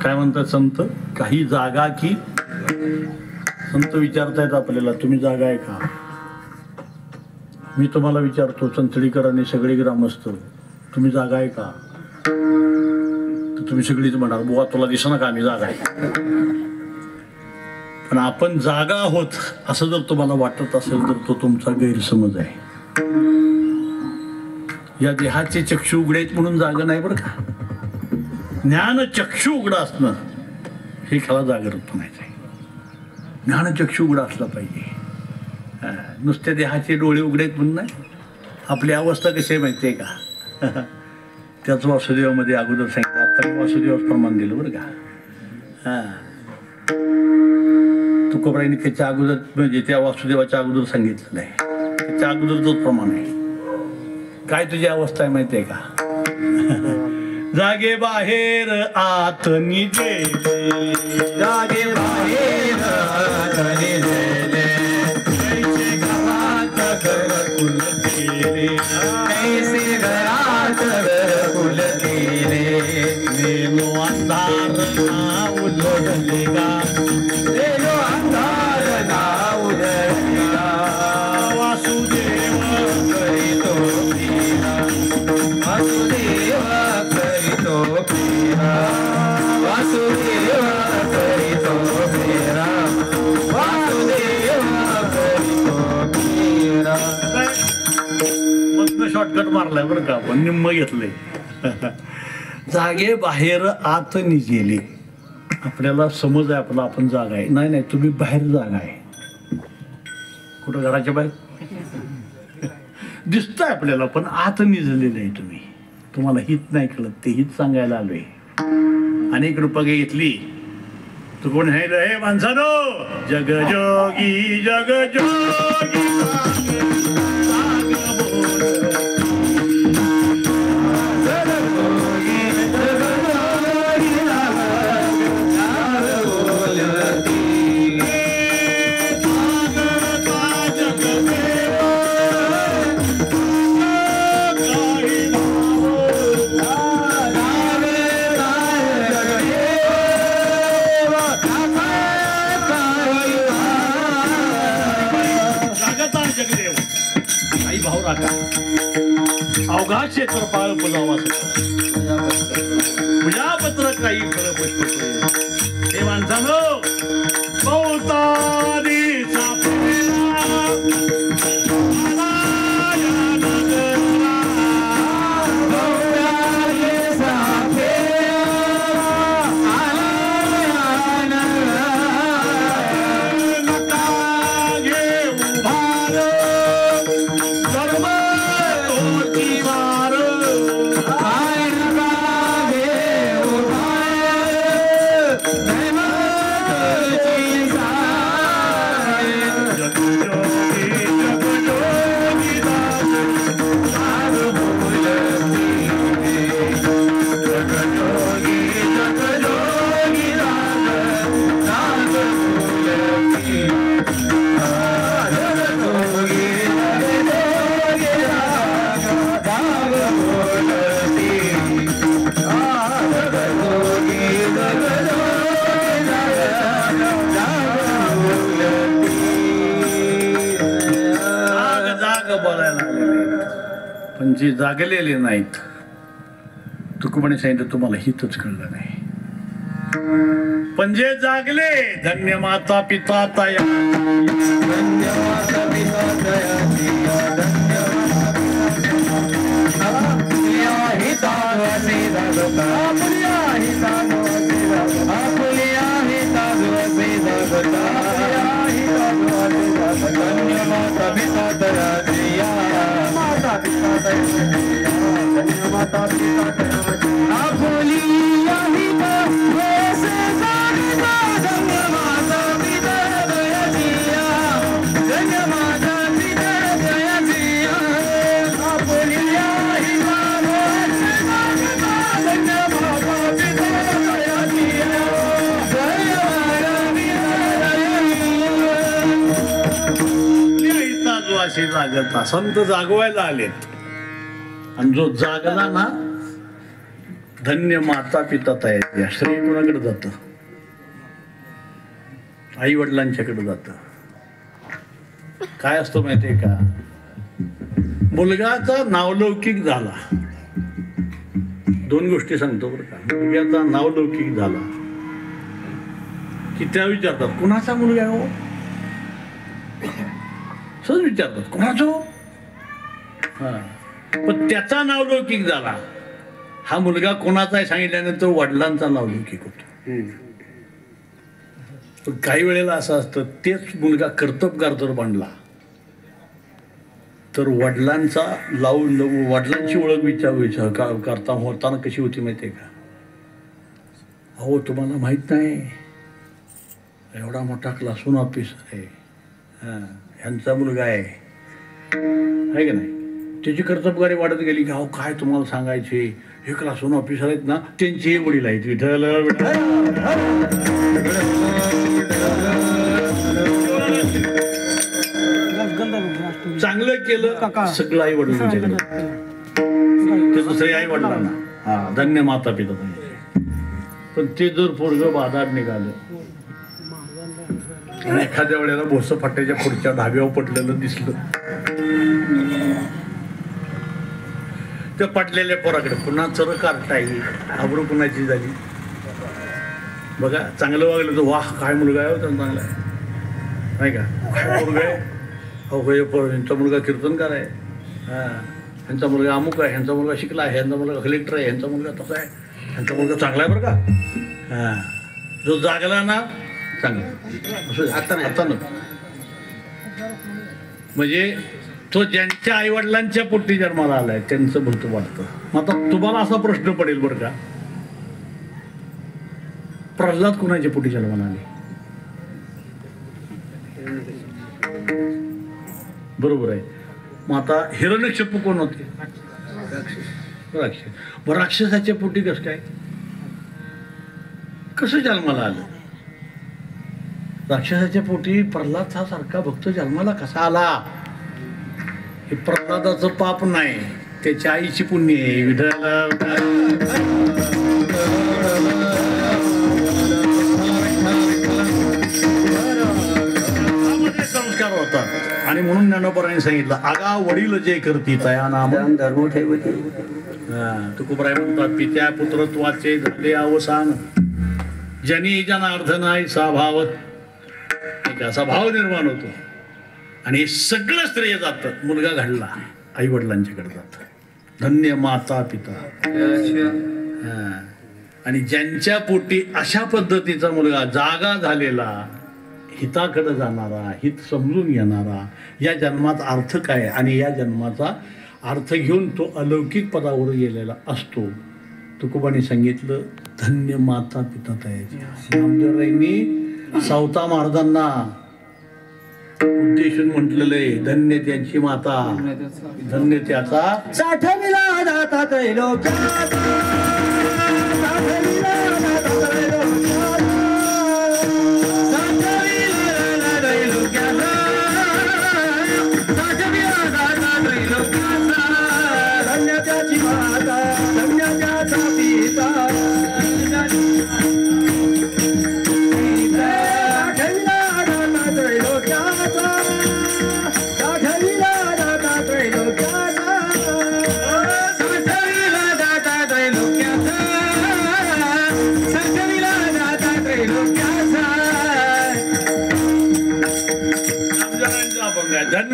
काय म्हणतात संत? काही जागा की. संत विचारतायत आपल्याला तुम्ही जागा आहे का? मी तुम्हाला विचारतो चंचळीकर आणि सगळे ग्रामस्थ, तुम्ही जागा आहे का? तर तुम्ही सगळीच म्हणाल बुवा तुला दिसना का आम्ही जागा आहे. पण आपण जागा आहोत असं जर तुम्हाला वाटत असेल तर तो तुमचा गैरसमज आहे. या देहाचे चक्षु उघडे आहेत म्हणून जागा नाही बरं का. ज्ञान चक्षु उघडा असणं हे खरा जागरूक म्हणायचं आहे. ज्ञान चक्षु उघडा असला पाहिजे. नुसत्या देहाचे डोळे उघडे आहेत म्हणून नाही. आपली अवस्था कशी आहे माहिती आहे का? त्याच वासुदेवामध्ये अगोदर सांगितलं. आता मी वासुदेवाच प्रमाण दिलं बरं का. तुकोबांनी त्याच्या अगोदर म्हणजे त्या वासुदेवाच्या अगोदर सांगितलेलं आहे. त्याच्या अगोदरच प्रमाण आहे. काय तुझी अवस्था आहे माहितीये का? जागे बाहेर आत निजेले, जागे बाहेर आत निजेले, कैसे घरात घरकुल केले, कैसे घरात घरकुल केले, नेलो अंधार ना उजडले का, नेलो अंधार ना उजडले का, वासुदेव करीतो वासुदेव करीतो फेरा, वासुदेव करीतो फेरा, वासुदेव करीतो फेरा. मस्त शॉर्टकट मारलाय बरं का, आपण निम्म घेतलंय. जागे बाहेर आत निजेले. आपल्याला समज आहे आपला आपण जागा आहे. नाही नाही तुम्ही बाहेर जागा आहे. कुठं? घराच्या बाहेर दिसतंय आपल्याला पण आत निजलेलं आहे तुम्ही. तुम्हाला हित नाही कळत ते हित सांगायला आलोय. अनेक रूपं घेतली. तू कोण आहे रे माणसानो? जग जोगी जग जोगी अवघा क्षेत्र पाळ पुजावा पूजापत्र काही फळ पुष्पतो. हे माणसानो बहुतारी जे जागलेले नाहीत, तुकोबाने सांगितलं तुम्हाला हितच कळलं नाही. पण जे जागले, धन्य माता पिता तया, धन्य माता पिता जागता संत जागवायला आलेत. आणि जो जागला ना, धन्य माता पिता तया, श्रेय कोणाकडे जात? आई वडिलांच्याकडे जात. काय असतं माहितीये का, मुलगाचा नावलौकिक झाला, दोन गोष्टी सांगतो बरं का. मुलग्याचा नावलौकिक झाला की त्या विचारतात कुणाचा मुलगा आहे हो, सहज विचारतात कोणाचं. हा, पण त्याचा नावलौकिक झाला. हा मुलगा कोणाचा आहे सांगितल्यानंतर वडिलांचा नावलौकिक होतो. पण काही वेळेला असं असतं, तेच मुलगा कर्तबगार जर बनला तर वडिलांचा वडिलांची ओळख करता होताना कशी होती माहितीये का? अहो तुम्हाला माहित नाही, एवढा मोठा क्लासरूम ऑफिसर आहे, ह्यांचा मुलगा आहे का नाही. त्याची कर्तबगारी वाढत गेली की अहो काय तुम्हाला सांगायचे, हे क्लासरूम ऑफिसर आहेत ना, त्यांचे वडील आहेत विठ्ठल. चांगलं केलं सगळं आई वडील ते दुसरे आई वडिलांना, हा धन्य माता पिता. पण ते जर पोरगं बाधाड निघालं आणि एखाद्या वेळेला भोस फाट्याच्या पुढच्या धाब्यावर पटलेलं दिसलं, त्या पटलेल्या पोराकडे पुन्हा चर कारटायली, आबरू कुणाची झाली बघा. चांगलं वागलं तर वाह काय मुलगा आहे, चांगला आहे नाही का, काय मुलगा आहे, अहो ह्यांचा मुलगा कीर्तनकार आहे, ह्यांचा मुलगा अमुक आहे, ह्यांचा मुलगा शिकला आहे, ह्यांचा मुलगा कलेक्टर आहे, ह्यांचा मुलगा तसा आहे, ह्यांचा मुलगा चांगला आहे बरं का. जो जागला ना चांगला, आता म्हणजे तो ज्यांच्या आई वडिलांच्या पोटी जन्माला आलाय त्यांचं भूत वाटतं. मग आता तुम्हाला असा प्रश्न पडेल बरं का, प्रल्हाद कुणाच्या पोटी जन्माला आले? बरोबर आहे. मग आता हिरण्यकशिपू कोण होते? राक्षस. मग राक्षसाच्या पोटी कसं काय, कसं जन्माला आलं? राक्षसाच्या पोटी प्रल्हाद हा सारखा भक्त जन्माला कसा आला? हे प्रल्हादाचं पाप नाही, त्याच्या आईची पुण्य आहे. विठ्ठल संस्कार होतात. आणि म्हणून ज्ञानोबारांनी सांगितलं आगा वडील जे करती तया नाम धर्म ठेवती. तुकोबाराय म्हणतात पित्या पुत्रत्वाचे झाले अवसान, जनी जनार्दन असा भाव, असा भाव निर्माण होतो. आणि हे सगळं श्रेय जातं, मुलगा घडला आई वडिलांच्याकडे जातं, धन्य माता पिता. आणि ज्यांच्या पोटी अशा पद्धतीचा मुलगा जागा झालेला, हिताकडे जाणारा, हित समजून घेणारा, या जन्मात अर्थ काय आणि या जन्माचा अर्थ घेऊन तो अलौकिक पदावर गेलेला असतो. तुकोबांनी सांगितलं धन्य माता पिता तयाची. नामदेवरायांनी सावता महाराजांना उद्देशून म्हटलेलं आहे धन्य त्यांची माता, धन्य त्याचा साठविला दाता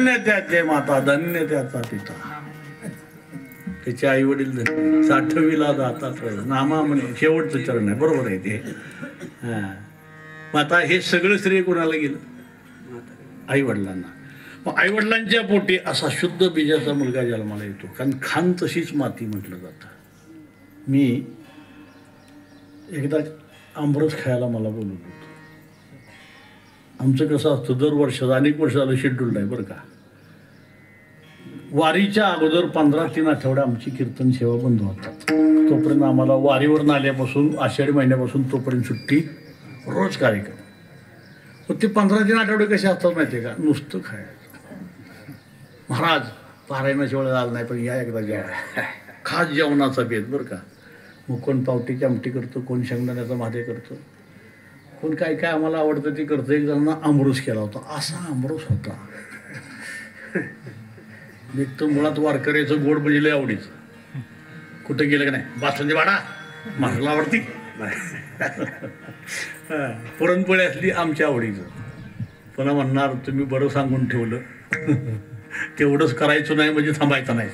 धन्य त्याचे माता, धन्य त्याचा पिता. त्याचे आई वडील धन्य. साठवीला दातात नामा म्हणे शेवटचं चरण आहे. बरोबर आहे ते. हा. मग आता हे सगळं श्रेय कोणाला गेलं? आई वडिलांना. मग आई वडिलांच्या पोटी असा शुद्ध बीजाचा मुलगा जन्माला येतो. कारण खान तशीच माती म्हटलं जातं. मी एकदा आंबरस खायला मला बोलवलं होतं. आमचं कसं असतं दर वर्षाचं अनेक वर्ष झालं शेड्यूल आहे बरं का. वारीच्या अगोदर 15-3 आठवडे आमची कीर्तन सेवा बंद होतात. तोपर्यंत आम्हाला वारीवर आल्यापासून आषाढी महिन्यापासून तोपर्यंत सुट्टी, रोज कार्यक्रम. मग ते 15-3 आठवडे कसे असतात माहिती आहे का? नुसतं खायचं. महाराज पारायणाच्या वेळेला आलं नाही पण या एकदा जेवा. खास जेवणाचा बेत बरं का. मग कोण पावटीची आमटी करतो, कोण शेंगदाण्याचा भादे करतो, कोण काय काय आम्हाला आवडतं ते करतं. एक जणांना आमरस केला होता. असा आमरस होता. एक तर मुळात वारकऱ्याचं गोड म्हणजे लय आवडीचं. कुठं गेलं का नाही बासुंदी वाडा मला आवडती. पुरणपोळी असली आमच्या आवडीचं. पुन्हा म्हणणार तुम्ही बरं सांगून ठेवलं, तेवढंच करायचं नाही म्हणजे थांबायचं नाही.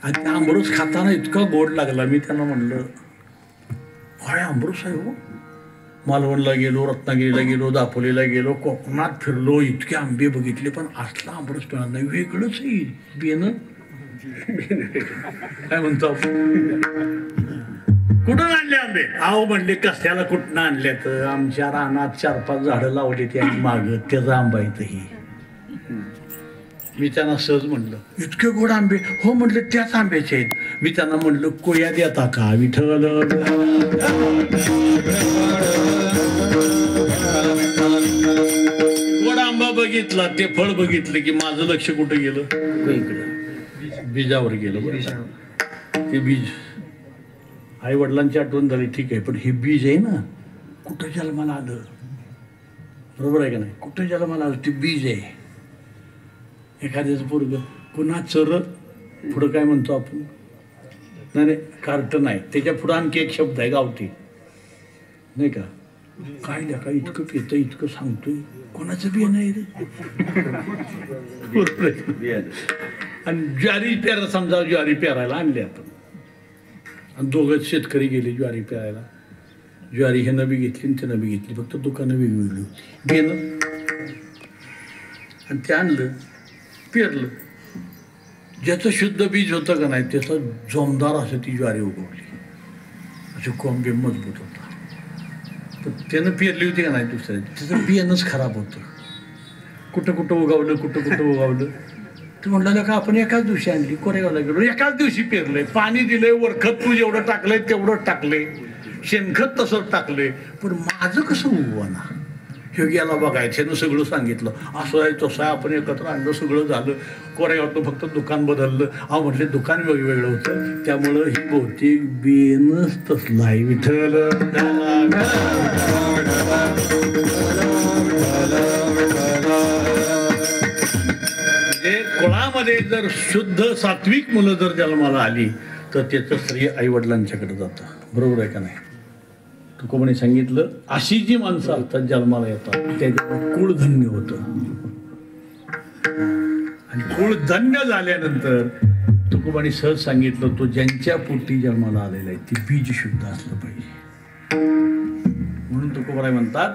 आणि त्या आंबरस खाताना इतका गोड लागला. मी त्यांना म्हणलं काय आंबरस आहे हो. मालवणला गेलो, रत्नागिरीला गेलो, दापोलीला गेलो, कोकणात फिरलो, इतके आंबे बघितले पण असला आंबरस पिणार नाही. वेगळंच आहे बेनं. काय म्हणतो कुठून आणले आंबे? आहो म्हणले कशाला कुठनं आणले तर आमच्या रानात 4-5 झाडं लावली ते माग त्याचा आंबा येतं. ही मी त्यांना सहज म्हणलं इतके गोड आंबे? हो म्हटलं त्याच आंब्याचे आहेत. मी त्यांना म्हणलं कोया देता का? विठ्ठल गोड आंबा बघितला, ते फळ बघितलं की माझं लक्ष कुठं गेलं? इकडे बीजावर गेलं. ते बीज आई वडिलांची आठवण झाली ठीक आहे, पण हे बीज आहे ना कुठं जन्माला आलं? बरोबर आहे का नाही? कुठं जन्माला आलं? ते बीज आहे. एखाद्याचं पोरगं पुन्हा चर पुढं काय म्हणतो आपण? नाही कार्ट नाही, त्याच्या पुढं आणखी एक शब्द आहे गावठी नाही का? काय लेका इतकं पितं इतकं सांगतोय, कोणाचं बिया नाही रे. आणि ज्वारी पेरा समजा ज्वारी पेरायला आणली आपण आणि दोघंच शेतकरी गेले ज्वारी पेरायला. ज्वारी ह्यानं बी घेतली आणि त्यानं बी घेतली, फक्त दुकानं वेगवेगळी होती. बेनं आणि ते आणलं पेरलं. ज्याचं शुद्ध बीज होतं का नाही त्याचा जोमदार असं ती ज्वारी उगवली, असे कोंबे मजबूत होता. पण त्यानं पेरली होती का नाही दुसऱ्या त्याचं बियाणंच खराब होतं. कुठं कुठं उगवलं कुठं कुठं उगवलं. तर म्हणलं का आपण एकाच दिवशी आणली, कोरेगावला गेलो एकाच दिवशी पेरलंय, पाणी दिलंय, वरखत तू जेवढं टाकलंय तेवढंच टाकलंय, शेणखत तसंच टाकलंय, पण माझं कसं उगवाना? हे गेला बघायचं सगळं सांगितलं असं आहे तसं आहे. आपण एकत्र आणलं सगळं झालं. कोरेगावातनं फक्त दुकान बदललं. अहो म्हटले दुकान वेगवेगळं होतं त्यामुळं ही बहुतेक बेनच तसलं आहे. विठ्ठल म्हणजे कुळामध्ये जर शुद्ध सात्विक मुलं जर जन्माला आली तर त्याचं श्रेय आई वडिलांच्याकडे जातं. बरोबर आहे का नाही? तुकोबाने सांगितलं अशी जी माणसं असतात जन्माला येतात त्याच्यावर कुळ धन्य होतं. आणि कुळ धन्य झाल्यानंतर तुकोबाने सहज सांगितलं तो ज्यांच्या पोटी जन्माला आलेला आहे ते बीज शुद्ध असलं पाहिजे. म्हणून तुकोबाराय म्हणतात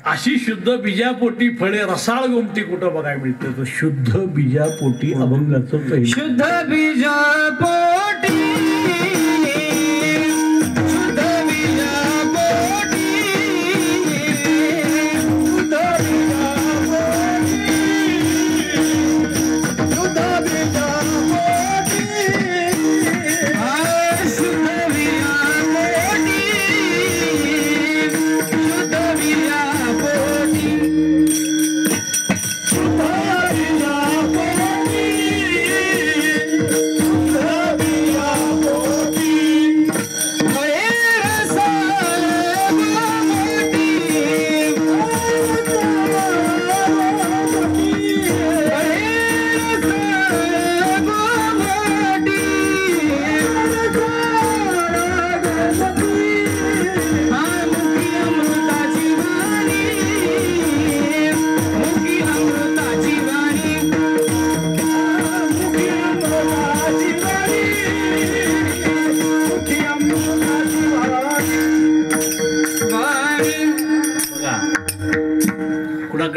अशी शुद्ध बीजापोटी फळे रसाळ गोमती कुठं बघायला मिळतं? तर शुद्ध बीजापोटी अभंगाचं पहिलं. शुद्ध बीजापोटी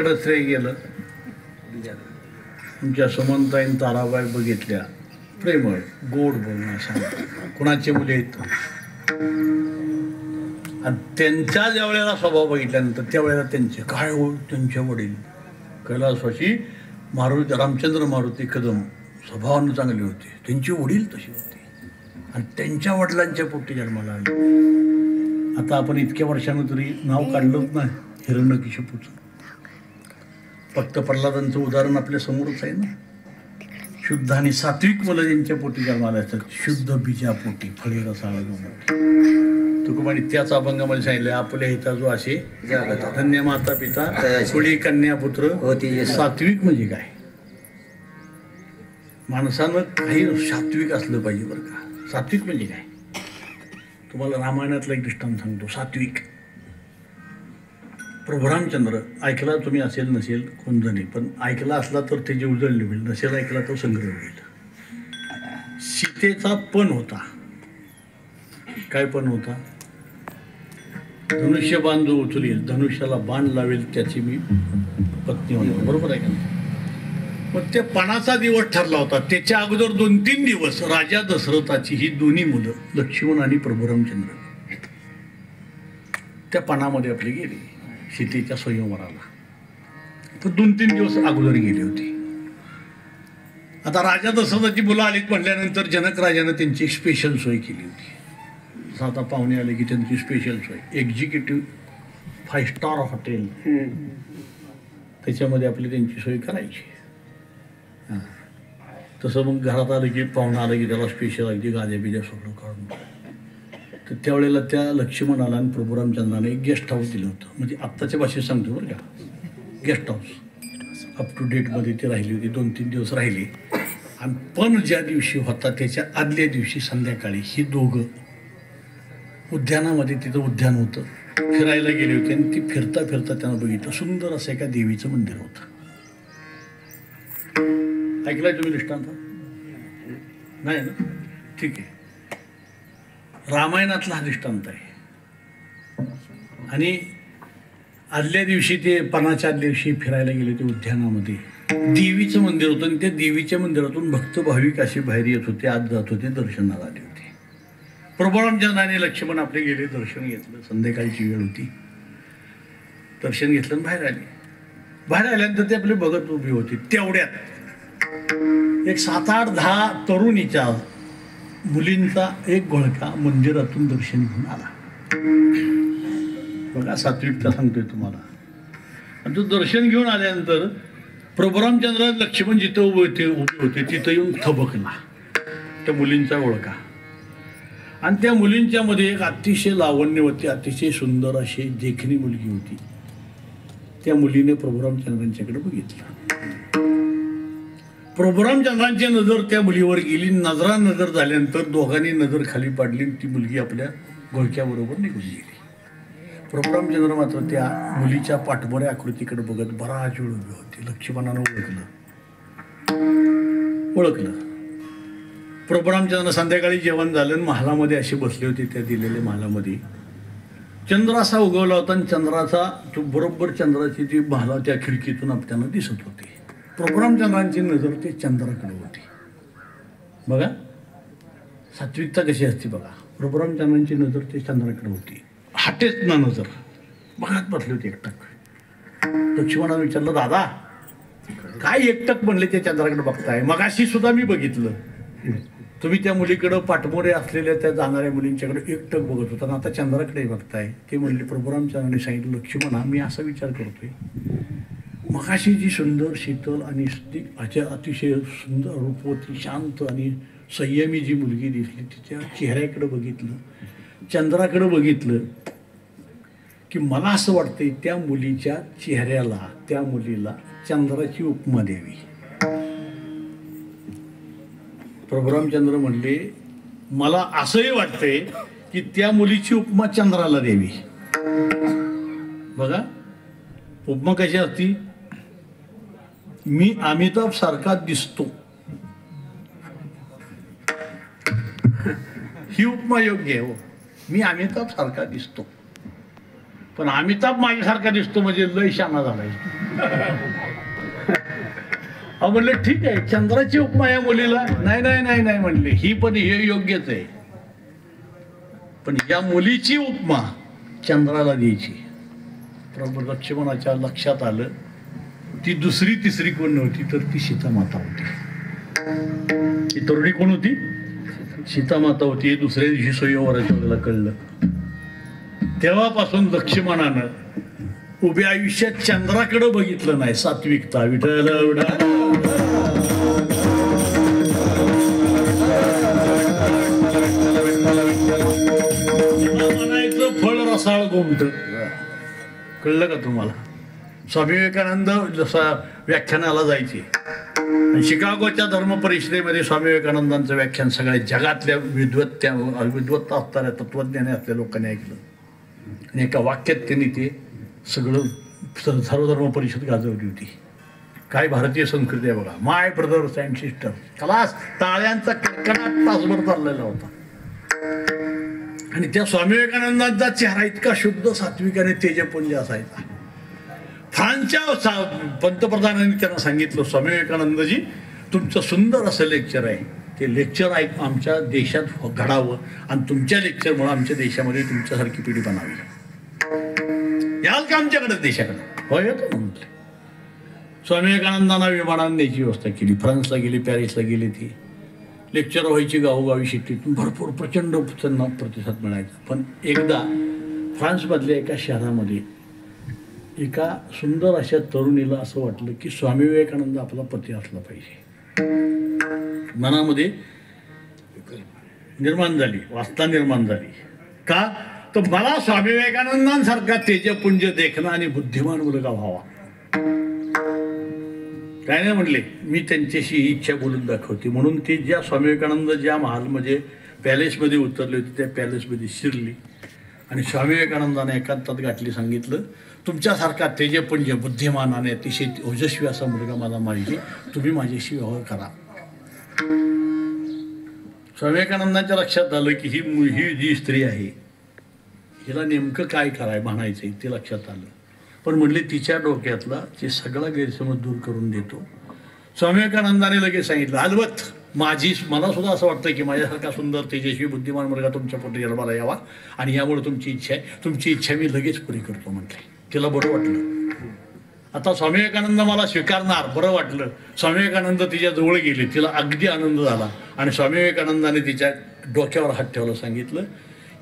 कुणाकडे श्रेय गेलं? तुमच्या सुमनताईन ताराबाई बघितल्या, प्रेमळ गोड बोलणं सांग, कुणाचे मुले आहेत. आणि त्यांच्या ज्या वेळेला स्वभाव बघितल्यानंतर त्यावेळेला त्यांचे काय हो, त्यांच्या वडील कैलासवासी मारुती रामचंद्र मारुती कदम स्वभावानं चांगले होते, त्यांचे वडील तसे होते आणि त्यांच्या वडिलांच्या पोटी जन्माला आले. आता आपण इतक्या वर्षानं तरी नाव काढलंच नाही हिरण्यकशिपूचं. फक्त प्रल्हादांचं उदाहरण आपल्या समोरच आहे ना. शुद्ध आणि सात्विक मुलं ज्यांच्या पोटी जन्माला असतात, शुद्ध बीजा पोटी फळे रसाळ तुकोबाने त्याच अभंगामध्ये सांगितलं, आपल्या हिता जो असे धन्य माता पिता कुळी कन्या पुत्र. सात्विक म्हणजे काय? माणसानं काही सात्विक असलं पाहिजे बरं का. सात्विक म्हणजे काय? तुम्हाला रामायणातला एक दृष्टांत सांगतो. सात्विक प्रभू रामचंद्र ऐकला तुम्ही, असेल नसेल कोण जणी, पण ऐकला असला तर त्याची उजळली होईल, नसेल ऐकला तर संग्रह होईल. सीतेचा पण होता. काय पण होता? धनुष्य बाण जो उचलेल, धनुष्याला बाण लावेल त्याची मी पत्नी होणार. बरोबर आहे का? मग त्या पणाचा दिवस ठरला होता. त्याच्या अगोदर 2-3 दिवस राजा दशरथाची ही दोन्ही मुलं लक्ष्मण आणि प्रभू रामचंद्र त्या पणामध्ये आपली गेली सीतेच्या स्वयंवराला. तर 2-3 दिवस अगोदर गेली होती. आता राजा दशरथाची मुलं आलीत म्हटल्यानंतर जनक राजानं त्यांची स्पेशल सोय केली होती. आता पाहुणे आले की त्यांची स्पेशल सोय, एक्झिक्युटिव्ह 5 स्टार हॉटेल त्याच्यामध्ये आपली त्यांची सोय करायची. हां, तसं मग घरात आलं की पाहुणं आलं की त्याला स्पेशल अगदी गाद्या बिद्या सगळं काढून. तर त्यावेळेला त्या लक्ष्मणाला आणि प्रभू रामचंद्राने एक गेस्ट हाऊस दिलं होतं. म्हणजे आत्ताच्या भाषेत सांगतो बरं का, गेस्ट हाऊस अप टू डेटमध्ये ते राहिली होती. 2-3 दिवस राहिले. आणि पण ज्या दिवशी होता त्याच्या आदल्या दिवशी संध्याकाळी ही दोघं उद्यानामध्ये, तिथं उद्यान होतं, फिरायला गेले होते. आणि ती फिरता फिरता त्यांना बघितलं सुंदर असं एका देवीचं मंदिर होतं. ऐकलंय तुम्ही दृष्टांत? नाही ना? ठीक आहे. रामायणातला हा दृष्टांत आहे. आणि आदल्या दिवशी ते पणाच्या आदल्या दिवशी फिरायला गेले होते उद्यानामध्ये. देवीचं मंदिर होतं आणि त्या देवीच्या मंदिरातून भक्त भाविक असे बाहेर येत होते, आत जात होते, दर्शनाला आले होते. प्रभू रामचंद्राने लक्ष्मण आपले गेले, दर्शन घेतलं. संध्याकाळची वेळ होती. दर्शन घेतलं आणि बाहेर आले. बाहेर आल्यानंतर ते आपले बघत उभी होती. तेवढ्यात एक 7-8-10 तरुणीच्या मुलींचा एक घोळका मंदिरातून दर्शन घेऊन आला. बघा सात्विकता सांगतोय तुम्हाला. आणि तो दर्शन घेऊन आल्यानंतर प्रभू रामचंद्र लक्ष्मण जिथं उभे होते तिथं येऊन थबकला त्या मुलींचा घोळका. आणि त्या मुलींच्या मध्ये एक अतिशय लावण्यवती, अतिशय सुंदर अशी देखणी मुलगी होती. त्या मुलीने प्रभू रामचंद्रांच्याकडे बघितलं. प्रभू रामचंद्रांची नजर त्या मुलीवर गेली. नजर झाल्यानंतर दोघांनी नजर खाली पाडली. ती मुलगी आपल्या घोळक्याबरोबर निघून गेली. प्रभू रामचंद्र मात्र त्या मुलीच्या पाठमोऱ्या आकृतीकडे बघत बराच वेळ उभे होते. लक्ष्मणानं ओळखलं. प्रभू रामचंद्र संध्याकाळी जेवण झालं आणि महालामध्ये असे बसले होते. त्या दिलेल्या महालामध्ये चंद्र असा उगवला होता आणि चंद्राचा तो बरोबर चंद्राची ती महाला त्या खिडकीतून आपल्याला दिसत होती. प्रभू रामचंद्रांची नजर ते चंद्राकडे होती. बघा सात्विकता कशी असते बघा. प्रभू रामचंद्रांची नजर ते चंद्राकडे होती. हाटेच ना नजर बघत बसले होते एकटक. लक्ष्मणाने विचारलं, दादा काय एकटक म्हणले ते चंद्राकडे बघताय? मगाशी सुद्धा मी बघितलं तुम्ही त्या मुलीकडं पाठमोरे असलेल्या त्या जाणाऱ्या मुलींच्याकडे एकटक बघत होता आणि आता चंद्राकडे बघताय. ते म्हणले प्रभू रामचंद्राने सांगितलं, लक्ष्मणा मी असा विचार करतोय, मगाशी जी सुंदर शीतल आणि अतिशय सुंदर रूपवती शांत आणि संयमी जी मुलगी दिसली तिच्या चेहऱ्याकडे बघितलं, चंद्राकडे बघितलं की मला असं वाटतंय त्या मुलीच्या चेहऱ्याला, त्या मुलीला चंद्राची उपमा द्यावी. प्रभू रामचंद्र म्हणले, मला असंही वाटतंय की त्या मुलीची उपमा चंद्राला द्यावी. बघा उपमा कशी असती? मी अमिताभ सारखा दिसतो, ही उपमा योग्य आहे. हो, मी अमिताभ सारखा दिसतो, पण अमिताभ माझ्यासारखा दिसतो म्हणजे लय शाना झालाय. म्हणलं ठीक आहे, चंद्राची उपमा या मुलीला. नाही नाही नाही नाही म्हणले, ही पण हे योग्यच आहे, पण या मुलीची उपमा चंद्राला द्यायची. प्रभू लक्ष्मणाच्या लक्षात आलं ती दुसरी तिसरी कोण नव्हती तर ती सीतामाता होती. ती तरुणी कोण होती? सीतामाता होती. हे दुसऱ्या दिवशी स्वयंवराच्या वेळेला कळलं. तेव्हापासून लक्ष्मणानं उभ्या आयुष्यात चंद्राकडे बघितलं नाही. सात्विकता. विठ्ठल म्हणायचं फळ रसाळ गोमट. कळलं का तुम्हाला? स्वामी विवेकानंद जसा व्याख्यानाला जायचे, शिकागोच्या धर्म परिषदेमध्ये स्वामी विवेकानंदांचं व्याख्यान सगळ्या जगातल्या विद्वत्ता असणाऱ्या तत्वज्ञानी असलेल्या लोकांनी ऐकलं आणि एका वाक्यात त्यांनी ते सगळं सर्वधर्म परिषद गाजवली होती. काय भारतीय संस्कृती आहे बघा. माय ब्रदर्स अँड सिस्टर. क्लास टाळ्यांचा कडकडाट तासभर चाललेला होता. आणि त्या स्वामी विवेकानंदांचा चेहरा इतका शुद्ध सात्विक आणि तेजपुंज असायचा. फ्रान्सच्या पंतप्रधानांनी त्यांना सांगितलं, स्वामी विवेकानंदजी तुमचं सुंदर असं लेक्चर आहे, ते लेक्चर ऐक आमच्या देशात घडावं आणि तुमच्या लेक्चरमुळे आमच्या देशामध्ये तुमच्यासारखी पिढी बनावी. याल का आमच्याकडे देशाकडे? हो येतो म्हटलं. स्वामी विवेकानंदांना विमानाने न्यायची व्यवस्था केली. फ्रान्सला गेली, पॅरिसला गेली. ती लेक्चर व्हायची गावोगावी शेतीतून. भरपूर प्रचंड त्यांना प्रतिसाद मिळायचा. पण एकदा फ्रान्समधल्या एका शहरामध्ये एका सुंदर अशा तरुणीला असं वाटलं की स्वामी विवेकानंद आपला पती असला पाहिजे. मनामध्ये निर्माण झाली, वासना निर्माण झाली. का तर मला स्वामी विवेकानंदांसारखा तेजपुंज देखणं आणि बुद्धिमान मुलगा व्हावा. काय नाही म्हणले, मी त्यांच्याशी ही इच्छा बोलून दाखवते. म्हणून ते ज्या स्वामी विवेकानंद ज्या महालमध्ये पॅलेसमध्ये उतरले होते त्या पॅलेसमध्ये शिरली आणि स्वामी विवेकानंदाने एकांतात गाठली. सांगितलं, तुमच्यासारखा तेजपुंज बुद्धिमान आणि अतिशय ओजस्वी असा मुलगा मला पाहिजे, तुम्ही माझ्याशी व्यवहार करा. स्वामी विवेकानंदांच्या लक्षात आलं की ही जी स्त्री आहे हिला नेमकं काय म्हणायचं ते लक्षात आलं. पण म्हणले तिच्या डोक्यातला ते सगळा गैरसमज दूर करून देतो. स्वामी विवेकानंदाने लगेच सांगितलं, अलबत्त मला सुद्धा असं वाटतं की माझ्यासारखा सुंदर तेजस्वी बुद्धिमान मुलगा तुमच्या पोटी जन्माला यावा आणि यामुळे तुमची इच्छा आहे, तुमची इच्छा मी लगेच पुरी करतो म्हटले. तिला बरं वाटलं. आता स्वामी विवेकानंद मला स्वीकारणार, बरं वाटलं. स्वामी विवेकानंद तिच्या जवळ गेले, तिला अगदी आनंद झाला आणि स्वामी विवेकानंदाने तिच्या डोक्यावर हात ठेवला. सांगितलं,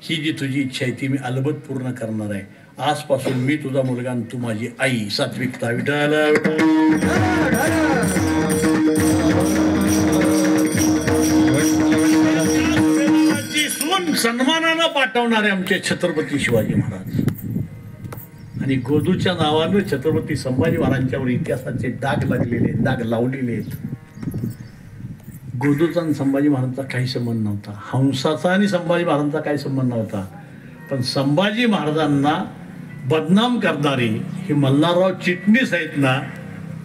ही जी तुझी इच्छा आहे ती मी अलबत्त पूर्ण करणार आहे. आजपासून मी तुझा मुलगा आणि तू माझी आई. सात्विकता. विठ्ठल सून सन्मानानं पाठवणारे आमचे छत्रपती शिवाजी महाराज आणि गोदूच्या नावानं छत्रपती संभाजी महाराजांच्यावर इतिहासाचे डाग लागलेले, डाग लावलेले आहेत. गोदूचा आणि संभाजी महाराजांचा काही संबंध नव्हता. हंसाचा आणि संभाजी महाराजांचा काही संबंध नव्हता. पण संभाजी महाराजांना बदनाम करणारे हे मल्हारराव चिटणीस आहेत ना,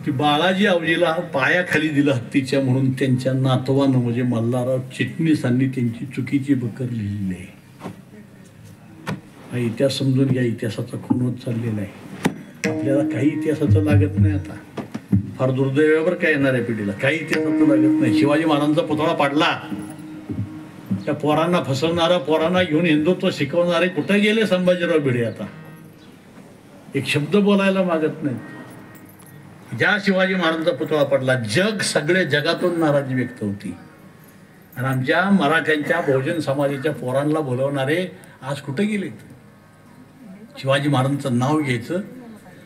की बाळाजी आवजीला पायाखाली दिलं हत्तीच्या म्हणून त्यांच्या नातवानं म्हणजे मल्हारराव चिटणीसांनी त्यांची चुकीची बकर लिहिलेली आहे. हा इतिहास समजून घ्या. इतिहासाचा खून होत चाललेला आहे. आपल्याला काही इतिहासाचं लागत नाही. आता फार दुर्दैवावर काय येणाऱ्या पिढीला काही इतिहासाचं लागत नाही. शिवाजी महाराजांचा पुतळा पाडला, त्या पोरांना फसवणारा, पोरांना घेऊन हिंदुत्व शिकवणारे कुठे गेले संभाजीराव भिडे? आता एक शब्द बोलायला मागत नाही. ज्या शिवाजी महाराजांचा पुतळा पडला, सगळ्या जगातून नाराजी व्यक्त होती. आणि आमच्या मराठ्यांच्या बहुजन समाजाच्या पोरांना बोलवणारे आज कुठे गेले? शिवाजी महाराजांचं नाव घ्यायचं,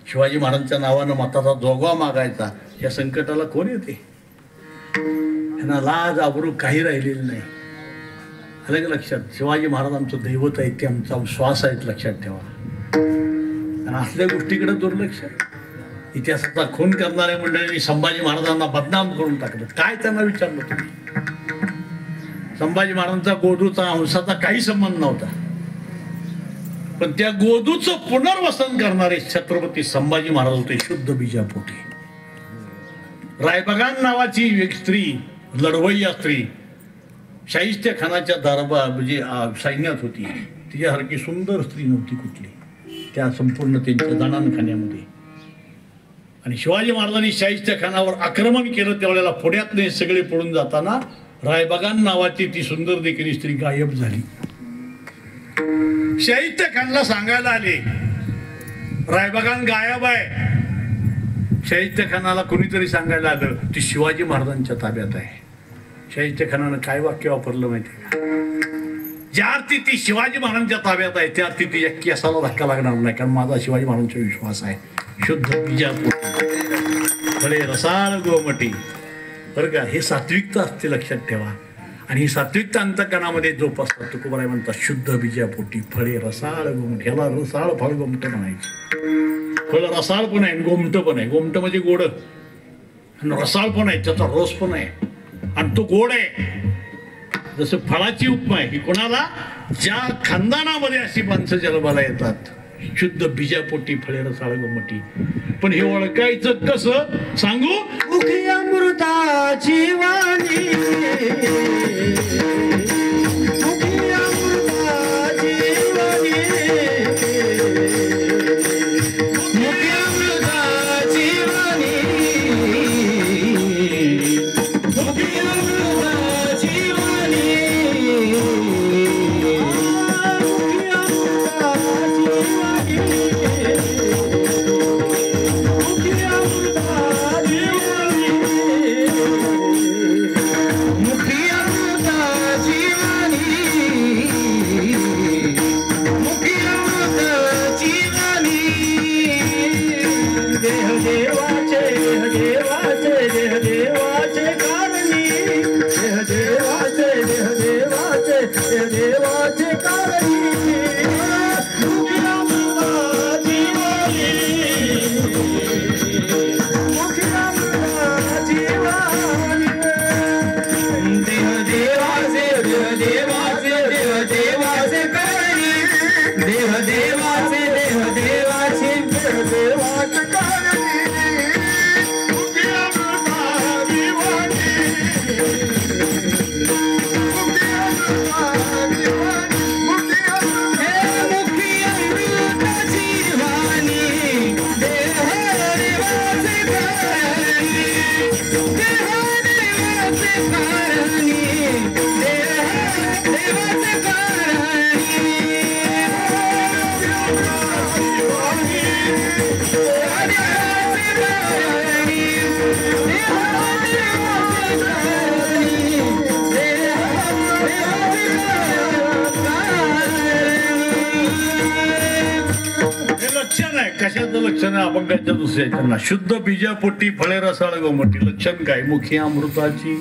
शिवाजी महाराजांच्या नावानं मताचा जोगवा मागायचा, या संकटाला कोण येते? त्यांना लाज आबरू काही राहिलेलं नाही. अलग लक्षात. शिवाजी महाराज आमचं दैवत आहे, ते आमचा श्वास आहेत, लक्षात ठेवा. आणि असल्या गोष्टीकडे दुर्लक्ष. इतिहासाचा खून करणाऱ्या मंडळींनी संभाजी महाराजांना बदनाम करून टाकलं. काय त्यांना विचारलं तुम्ही? संभाजी महाराजांचा गोदूचा हंसाचा काही संबंध नव्हता. पण त्या गोदूचं पुनर्वसन करणारे छत्रपती संभाजी महाराज होते शुद्ध बीजापोटी. रायबगान नावाची एक स्त्री, लढवय्या स्त्री, शाहिस्ते खानाच्या दरबार म्हणजे सैन्यात होती. तिच्यासारखी सुंदर स्त्री नव्हती कुठली त्या संपूर्ण त्यांच्या जणानखान्यामध्ये. आणि शिवाजी महाराजांनी शाहिस्तेखानावर आक्रमण केलं त्यावेळेला पुण्यातले सगळे पडून जाताना रायबागान नावाची ती सुंदर देखील स्त्री गायब झाली. शाहिस्तेखानला सांगायला आले रायबागान गायब आहे. शाहिस्तेखानाला कोणीतरी सांगायला आलं ती शिवाजी महाराजांच्या ताब्यात आहे. शाहिस्तेखानानं काय वाक्य वापरलं माहिती का? ज्या अर्थी ती शिवाजी महाराजांच्या ताब्यात आहे त्या अर्थी तिच्या केसाला धक्का लागणार नाही, कारण माझा शिवाजी महाराजांचा विश्वास आहे. शुद्ध बिजापूर फळे रसाळ गोमटी. बरं का, हे सात्विकता असते लक्षात ठेवा. आणि ही सात्विकता अंतकरणामध्ये जोपासतात. तुकोबाराय म्हणतात शुद्ध बीजापोटी फळे रसाळ गोमट. ह्याला रसाळ फळ गोमट म्हणायचे. फळ रसाळ पण आहे, गोमट पण आहे. गोमट म्हणजे गोड आणि रसाळ पण आहे, त्याचा रस पण आहे आणि तो गोड आहे. जसं फळाची उपमा आहे की कोणाला ज्या खानदानामध्ये अशी माणसं जन्माला येतात शुद्ध बीजापोटी फळे रसाळ गोमटी. पण हे ओळखायचं कसं सांगू? मुखी अमृताची वाणी, मुखी अमृताची वाणी, मुखी अमृताची वाणी, मुखी अमृताची वाणी, मुखी अमृताची कशाचं लक्षण आहे? अभंगाच्या दुसऱ्याच्या शुद्ध बीजापोटी फळे रसाळ गोमटी. लक्षण काय? मुखी अमृताची.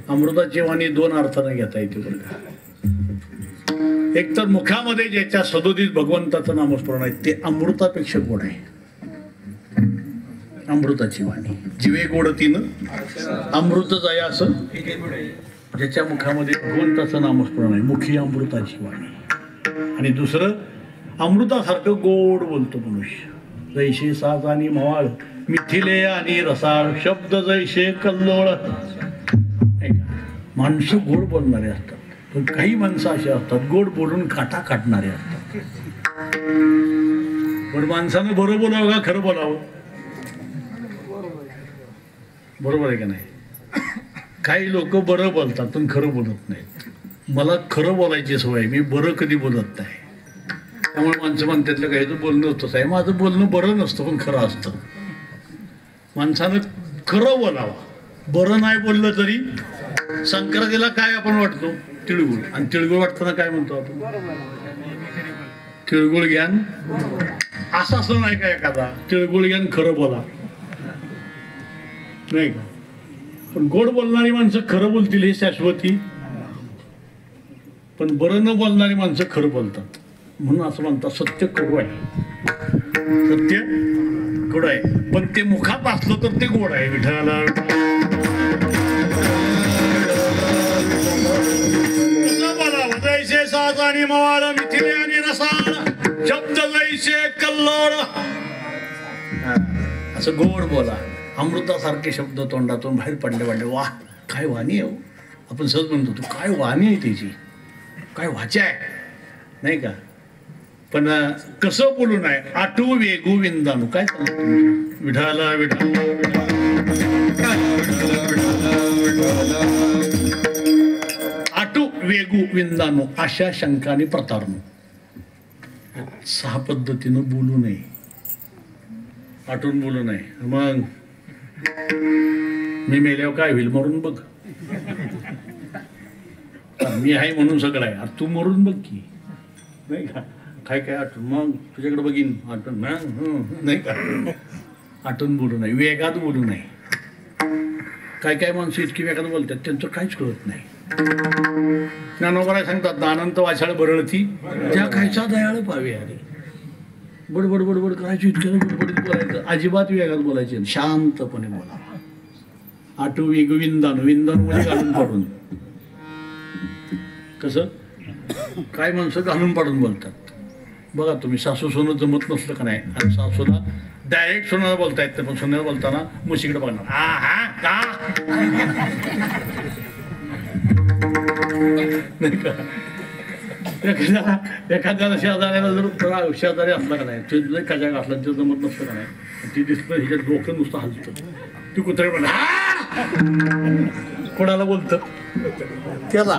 अमृताची वाणी दोन अर्थाने घेता येते बरं का. एक तर मुखामध्ये ज्याच्या सदोदित भगवंताचं नामस्मरण आहे ते अमृतापेक्षा गोड आहे. अमृताची वाणी जीवे गोडतीनं अमृत जाय असं ज्याच्या मुखामध्ये भगवंताचं नामस्मरण आहे मुखी अमृताची वाणी. आणि दुसरं अमृतासारखं गोड बोलतो मनुष्य. जैसे साज आणि मवाळ मिथिले आणि रसाळ शब्द जैसे कल्लोळ. माणसं गोड बोलणारे असतात पण काही माणसं अशी असतात गोड बोलून काटा काढणारे असतात. पण माणसानं बरं बोलावं का खरं बोलावं? बरोबर आहे का नाही? काही लोक बरं बोलतात पण खरं बोलत नाहीत. मला खरं बोलायची सवय, मी बरं कधी बोलत नाही. त्यामुळे माणसं म्हणतात काही तर बोलणं तसं आहे. माझं बोलणं बरं नसतं पण खरं असतं. माणसानं खरं बोलावं. बरं नाही बोललं तरी संक्रांतीला काय आपण वाटतो? तिळगुळ. आणि तिळगुळ वाटताना काय म्हणतो आपण? तिळगुळ घ्यान. असं नाही का एखादा तिळगुळ घ्यान खरं बोला नाही का? पण गोड बोलणारी माणसं खरं बोलतील हे शाश्वती. पण बरं न बोलणारी माणसं खरं बोलतात. म्हणून असं म्हणतात सत्य कडू आहे. सत्य कडू आहे पण ते मुखात असलं तर ते गोड आहे. विठ्ठलाला जैसे साज आणि मवाळ मिथिले आणि रसाळ शब्द जैसे कल्लोळ. असं गोड बोला. अमृतासारखे शब्द तोंडातून बाहेर पडले. वा काय वाणी आहे. आपण सहज म्हणतो तू काय वाणी आहे त्याची, काय वाचा आहे नाही का? पण कसं बोलू नये. आटू वेगू विंदानू काय चाललं तुमचं? विठाला विठाला आटू वेगू विंदानू अशा शंकाने प्रतारणू. 6 पद्धतीनं बोलू नये, आटून बोलू नये. मग मी मेल्यावर काय होईल मरून बघ. मी आहे म्हणून सगळं आहे. तू मरून बघ की, नाही का? काय काय आठवून मग तुझ्याकडे बघीन आठवून नाही का? आठवून बोलू नये, वेगात बोलू नये. काय काय माणसं इतकी वेगात बोलतात त्यांचं काहीच कळत नाही. ज्ञानोबाला सांगतात अनंत वाचाळ बरळती त्या खायचा दयाळ पावे. अरे बडबड बडबड करायची, इतक्या बडबडीत बोलायचं, अजिबात वेगात बोलायचे, शांतपणे बोलावा. आटू वेग विंदानू, विंदानू मध्ये घालून पाडून. कसं काय माणसं घालून पाडून बोलतात बघा तुम्ही. सासू सोनं जमत नसलं का नाही, आणि सासूला डायरेक्ट सोनाला बोलता येत, पण सोन्याला बोलताना म्हशीकडे बघणार. हा हा का नाही का? एखाद्याला शेजाऱ्याला जर शेजारी असला का नाही, ते जर कजा घातला ते जमत नसलं का नाही, ती दिसतं ह्याच्या डोकं नुसतं हलतं. ती कुत्रे कोणाला बोलतं त्याला,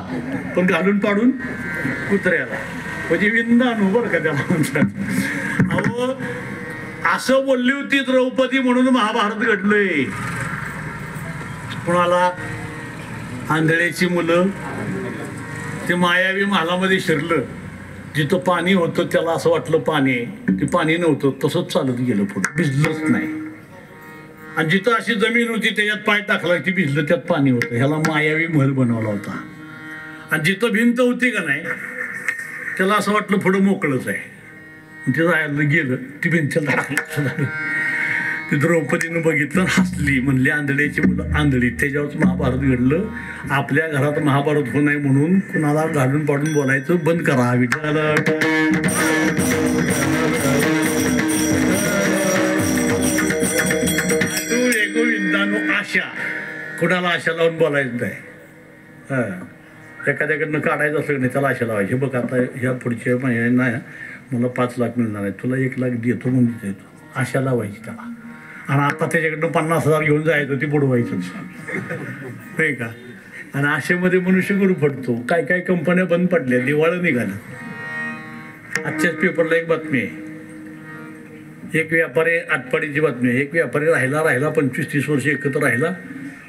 पण घालून पाडून कुत्र्याला. म्हणजे विंदानू बरं का त्याला म्हणतात. अहो असं बोलली होती द्रौपदी म्हणून महाभारत घडलंय. कुणाला आंधळ्याची मुलं ते मायावी महालामध्ये शिरलं, जिथं पाणी होतं त्याला असं वाटलं पाणी आहे, ते पाणी नव्हतं, तसंच चालत गेलं पुढं, भिजलंच नाही. आणि जिथं अशी जमीन होती त्याच्यात पाय टाकला की भिजलं, त्यात पाणी होतं. ह्याला मायावी महल बनवला होता. आणि जिथं भिंत होती का नाही त्याला असं वाटलं पुढं मोकळंच आहे, ते जायला गेलं, ती भिंत टाकलं. ती द्रौपदीनं बघितलं, हसली, म्हणली आंधळ्याची मुलं आंधळी. त्याच्यावरच महाभारत घडलं. आपल्या घरात महाभारत होऊ नये म्हणून कुणाला घालून पाडून बोलायचं बंद करा. विठाला आशा, कुणाला आशा लावून बोलायचं नाही. एखाद्याकडनं काढायचं असलं नाही त्याला आशा लावायची. बघ आता ह्या पुढच्या महिन्यांना मला 5 लाख मिळणार आहे, तुला 1 लाख देतो म्हणून देतो, आशा लावायची त्याला. आणि आता त्याच्याकडनं 50,000 घेऊन जायचं, ती बुडवायचंच नाही का? आणि आशेमध्ये मनुष्य गुरु पडतो. काय काय कंपन्या बंद पडल्या, दिवाळं निघालं. आजच्याच पेपरला एक बातमी आहे, एक व्यापारी आटपाडीची बातमी आहे. एक व्यापारी राहिला 25-30 वर्ष एकत्र राहिला,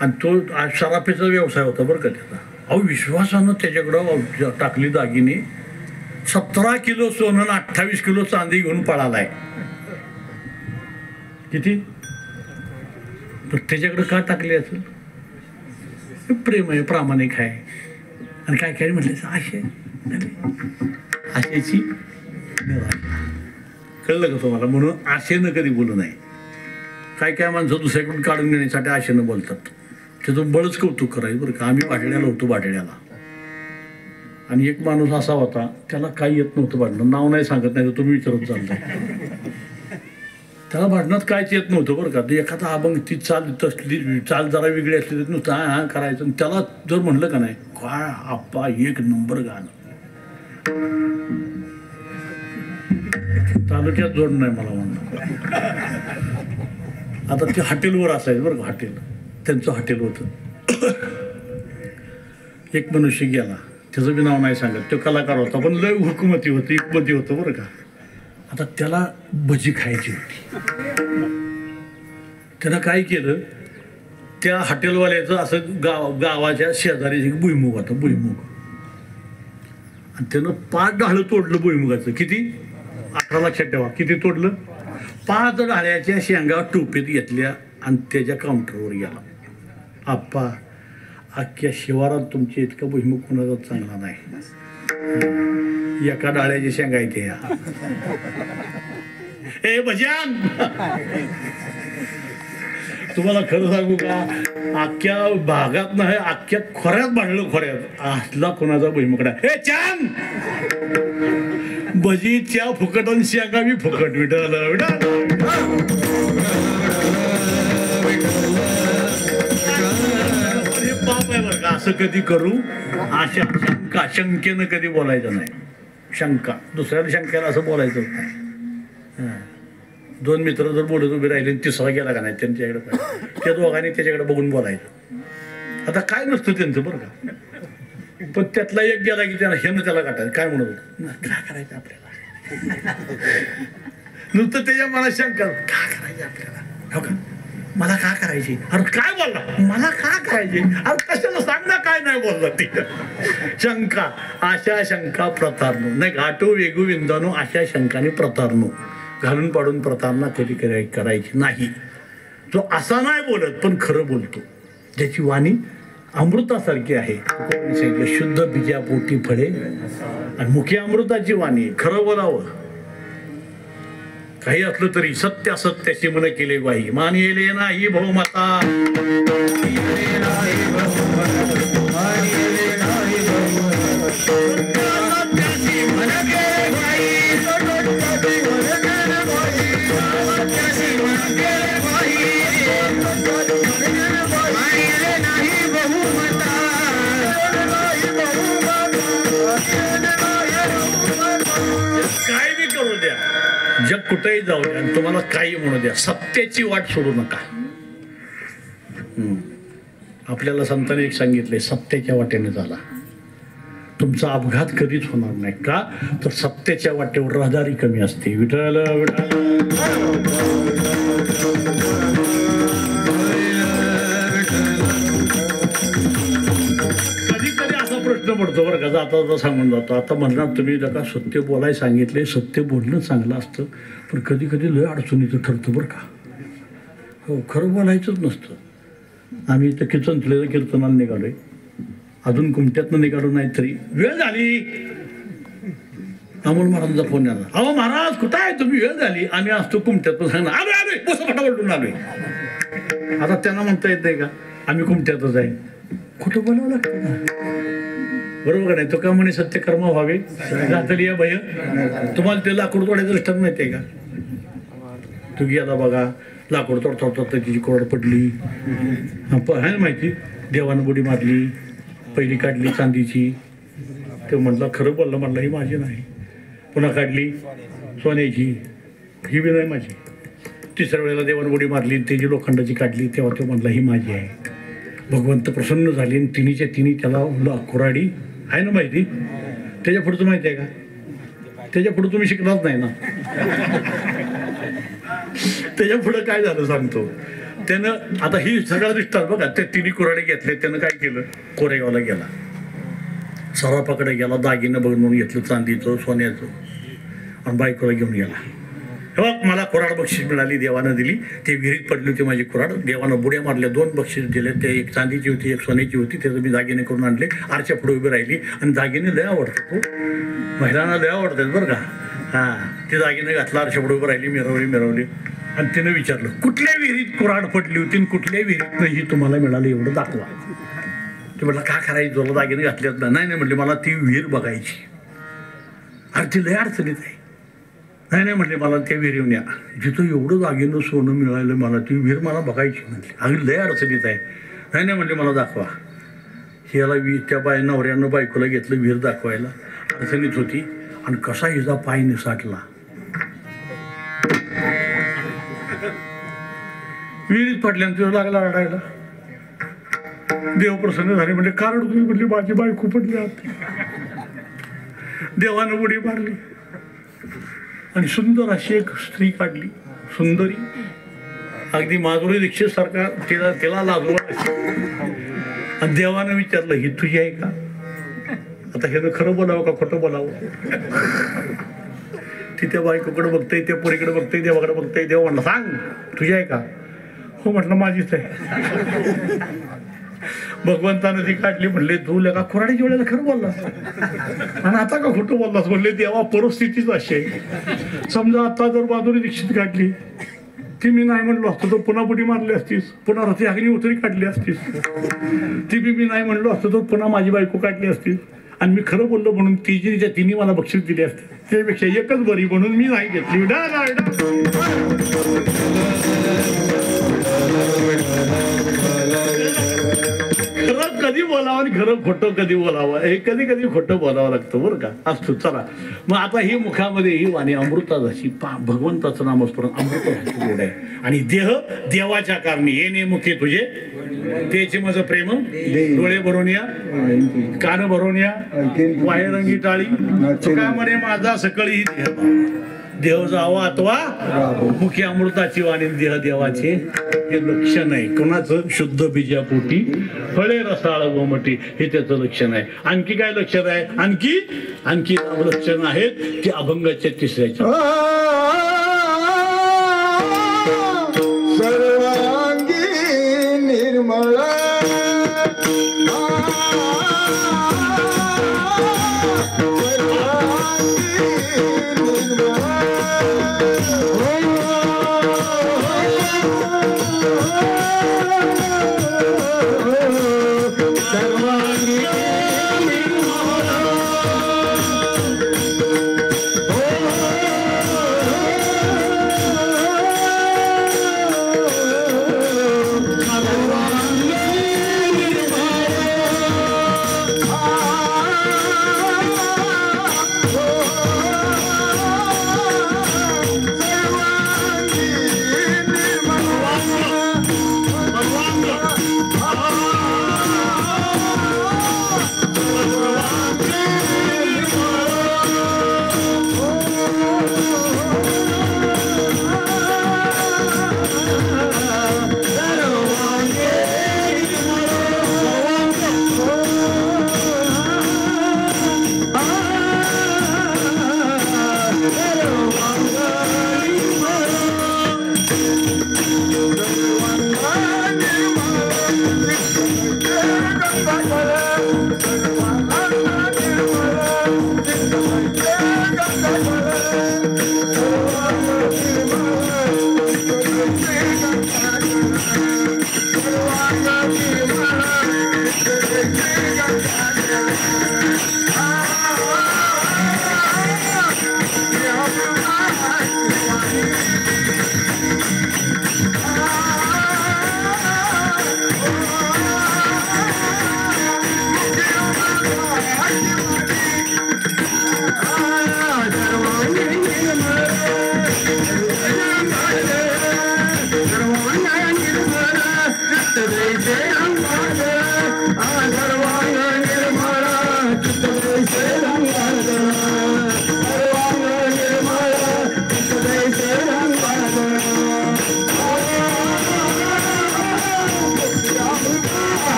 आणि तो सराफीचा व्यवसाय होता बरं का त्याचा. अहो विश्वासानं त्याच्याकडं टाकली दागिने, 17 किलो सोनं 28 किलो चांदी घेऊन पळालाय. किती? पण त्याच्याकडं का टाकले असेल? प्रेम आहे, प्रामाणिक आहे. आणि काय काय म्हटलं आशे, आशेची कळलं का तुम्हाला? म्हणून आशेनं कधी बोलू नये. काय काय माणसं दुसऱ्याकडून काढून घेण्यासाठी आशेनं बोलतात. त्याचं बळच कौतुक करायचं बरं का. आम्ही भाटड्याला होतो, भाटड्याला, आणि एक माणूस असा होता त्याला काही येत नव्हतं भांडणं. नाव नाही सांगत, नाही तर तुम्ही विचारत चाललाय. त्याला भांडणात कायच येत नव्हतं बरं का. ते एखादा अभंग ती चाल तसली चाल जरा वेगळी असली तर नुसतं हा करायचं. आणि त्याला जर म्हणलं का नाही, काय आप्पा 1 नंबर गाणं, तालुक्यात जोड नाही मला म्हणलं. आता ते हॉटेलवर असायचं बरं का, हॉटेल त्यांचं हॉटेल होतं. एक मनुष्य गेला, त्याचं बी नाव नाही सांगत, तो कलाकार होता, पण लय हुकुमती होती, एकमती होतं बरं का. आता त्याला भजी खायची होती. त्यानं काय केलं, त्या हॉटेलवाल्याचं असं गावाच्या शेजारी एक भुईमुग होता, भुईमुग, आणि त्यानं 5 डाळं तोडलं भुईमुगाचं. किती? 18 लक्षात ठेवा, किती तोडलं? 5 डाळ्याच्या शेंगा टोपीत घेतल्या आणि त्याच्या काउंटरवर गेला. आप्पा अख्ख्या शिवारात तुमच्या इतका भुईमुग कोणाचा चांगला नाही, एका डाळ्याच्या शेंगा येते या. ए भजन, तुम्हाला खरं सांगू का, अख्ख्या भागात नाही, अख्ख्या खोऱ्यात भांडलं, खोऱ्यात असला कोणाचा भुईमुगडा. हे छान भजी त्या फुकट आणि शेंगा बी फुकट. विठ्ठल पाप आहे बरं का. असं कधी करू, शंकेनं कधी बोलायचं नाही. शंका. दुसऱ्याला शंकेला असं बोलायचं नाही. दोन मित्र जर बोलत उभे राहिले आणि तिसरा गेला का नाही त्यांच्याकडे पाहिजे, त्या दोघांनी त्याच्याकडे बघून बोलायचं. आता काय नसतं त्यांचं बरं का, पण त्यातला एक गेला की त्याला ह्यानं त्याला काटायचं. काय म्हणत होतं, काय करायचं आपल्याला, नुसतं त्याच्या मनात शंका, का करायचे आपल्याला, हो का, मला का करायची, अरे काय बोलला, मला का करायची, अरे कशाला सांग ना, काय नाही बोलला ती शंका. अशा शंका प्रतारणो नाही, घाटो वेगू विंदानो, अशा शंकाने प्रतारणो, घालून पाडून प्रतारणा कधी करायची नाही. तो असा नाही बोलत पण खरं बोलतो, ज्याची वाणी अमृतासारखी आहे. कोणी सांगितलं, शुद्ध बीजा पोटी फळे आणि मुखी अमृताची वाणी. खरं बोलावं, काही असलं तरी सत्य असत्याची मन केले ग्वाही, मान येले नाही बहुमता, काय बी करू द्या, जग कुठेही जाऊ द्या आणि तुम्हाला काही म्हणू द्या, सत्याची वाट सोडू नका. आपल्याला संतांनी एक सांगितले, सत्याच्या वाटेने चाला, तुमचा अपघात कधीच होणार नाही. का तर सत्याच्या वाटेवर रहदारी कमी असते. विठ्ठल कधी कधी असा प्रश्न पडतो बरं का, जाता सांगून जातो. आता म्हणणार तुम्ही का सत्य बोलाय सांगितले, सत्य बोलणं चांगलं असतं, पण कधी कधी लय अडचणीचं ठरतं बरं का. हो, खरं बोलायचंच नसतं. आम्ही तर चिंचलेलं कीर्तनाला निघालोय, अजून कुमट्यातनं निघालो नाही तरी वेळ झाली. अमोल महाराजांचा फोन आला, अहो महाराज कुठं आहे तुम्ही, वेळ झाली. आम्ही असतो कुमट्यातून सांगणार, आलोय आलोय, बस फटाफटून आलोय. आता त्यांना म्हणता येत नाही का आम्ही कुमट्यातच आहे, कुठं बोलावं लागतं ना, बरोबर नाही. तो का म्हणे सत्यकर्म व्हावे जातली या भय. तुम्हाला ते लाकूड तोडायचं दृष्टांत माहिती आहे का, तू गेला बघा लाकूड तोडता त्याची कोरड पडली, आहे ना माहिती, देवानं बुडी मारली, पहिली काढली चांदीची, ते म्हटलं खरं बोललं, म्हणलं ही माझी नाही. पुन्हा काढली सोन्याची, ही बी नाही माझी. तिसऱ्या वेळेला देवानं बुडी मारली, त्याची लोखंडाची काढली, तेव्हा तो म्हटलं ही माझी आहे. भगवंत प्रसन्न झाले आणि तिन्हीच्या तिन्ही त्याला कुऱ्हाडी आहे ना माहिती. त्याच्या पुढचं माहिती आहे का, त्याच्या पुढं तुम्ही शिकलाच नाही ना. त्याच्या पुढं काय झालं सांगतो. त्यानं आता ही सगळा दृष्टांत बघा, त्या तिन्ही कुऱ्हाडी घेतले, त्यानं काय केलं, कोरेगावला गेला, सराफाकडे गेला, दागिनं बघून म्हणून घेतलं चांदीचं सोन्याचं, आणि बायकोला घेऊन गेला. हे बघ मला कुऱ्हाड बक्षीस मिळाली, देवानं दिली, ते विहिरीत पडली होती माझी कुऱ्हाड, देवानं बुड्या मारल्या, 2 बक्षीस दिले, ते एक चांदीची होती एक सोन्याची होती, त्याचं मी दागिने करून आणले. आरच्या पुढे उभी राहिली, आणि दागिने लय आवडतात, महिलांना लय आवडतात बरं का. हां, ते दागिने घातला, आरच्या पुढे उभी राहिली, मिरवली, आणि तिनं विचारलं कुठल्या विहिरीत कुऱ्हाड पडली होती, कुठल्या विहिरीत ही तुम्हाला मिळाली, एवढं दाखवा. ते म्हटलं का करायचं, तुला दागिने घातलेत ना. नाही म्हटले मला ती विहीर बघायची. अरे ती लय अडचणीत आहे. नाही म्हटले मला त्या विहिरीवर या, जिथं एवढं दागिनं सोनं मिळालं मला, ती विहीर मला बघायची. म्हटली अगदी लय अडचणीत आहे. नाही म्हटले मला दाखवा. ह्याला त्या नवऱ्यानं बायकोला घेतलं विहीर दाखवायला, अडचणीत होती, आणि कसा हिचा पाय निसाटला. विहिरीत पडल्यानंतर तुझं लागला रडायला. देव प्रसन्न झाले, म्हणजे कारण तुम्ही म्हटली माझी बायको पडली आत. देवानं उडी मारली आणि सुंदर अशी एक स्त्री काढली, सुंदरी, अगदी माधुरी दीक्षित सारखा, तिला लाजवत अशी. आणि देवानं विचारलं ही तुझी आहे का. आता हे खरं बोलावं का खोटं बोलावं. ती त्या बायकोकडे बघते, त्या पोरीकडे बघते, देवाकडे बघते. देव म्हणलं सांग तुझी आहे का. हो म्हटलं माझीच आहे. भगवंतानं ती काढली. म्हणले तू लगा कुऱ्हाडीच्या वेळेला खरं बोललास आणि आता का खोटं बोललास. म्हणले देवा परिस्थितीच अशी आहे. समजा आता जर माधुरी दीक्षित काढली, ती मी नाही म्हणलो असतो तर पुन्हा बुडी मारली असतीस, पुन्हा रथी अग्नी उतरी काढली असतीस. ती बी मी नाही म्हणलो असतो तर पुन्हा माझी बायको काढली असती. आणि मी खरं बोललो म्हणून तिने मला बक्षीस दिली असते. त्यापेक्षा एकच बरी म्हणून मी नाही घेतली. खरंच कधी बोलावं आणि खरं खोटं कधी बोलावं हे कधी कधी खोटं बोलावं लागतं बरं का असतो. चला मग आता ही मुखामध्ये ही वाणी अमृता जशी भगवंताचं नामस्मरण अमृत गोड आहे आणि देह देवाच्या कारणी ये नेमुखे तुझे त्याचे माझं प्रेम डोळे भरून या कान भरून या वायरंगी टाळी काय म्हणे माझा सकळी ही देव जावा अथवा मुखी अमृताची वाणी देह देवाचे हे लक्षण आहे. कोणाचं शुद्ध बीजापोटी फळे रसाळ गोमटी हे त्याचं लक्षण आहे. आणखी काय लक्षण आहे आणखी लक्षण आहेत की अभंगाच्या तिसऱ्याच्या सर्वांगी निर्मळ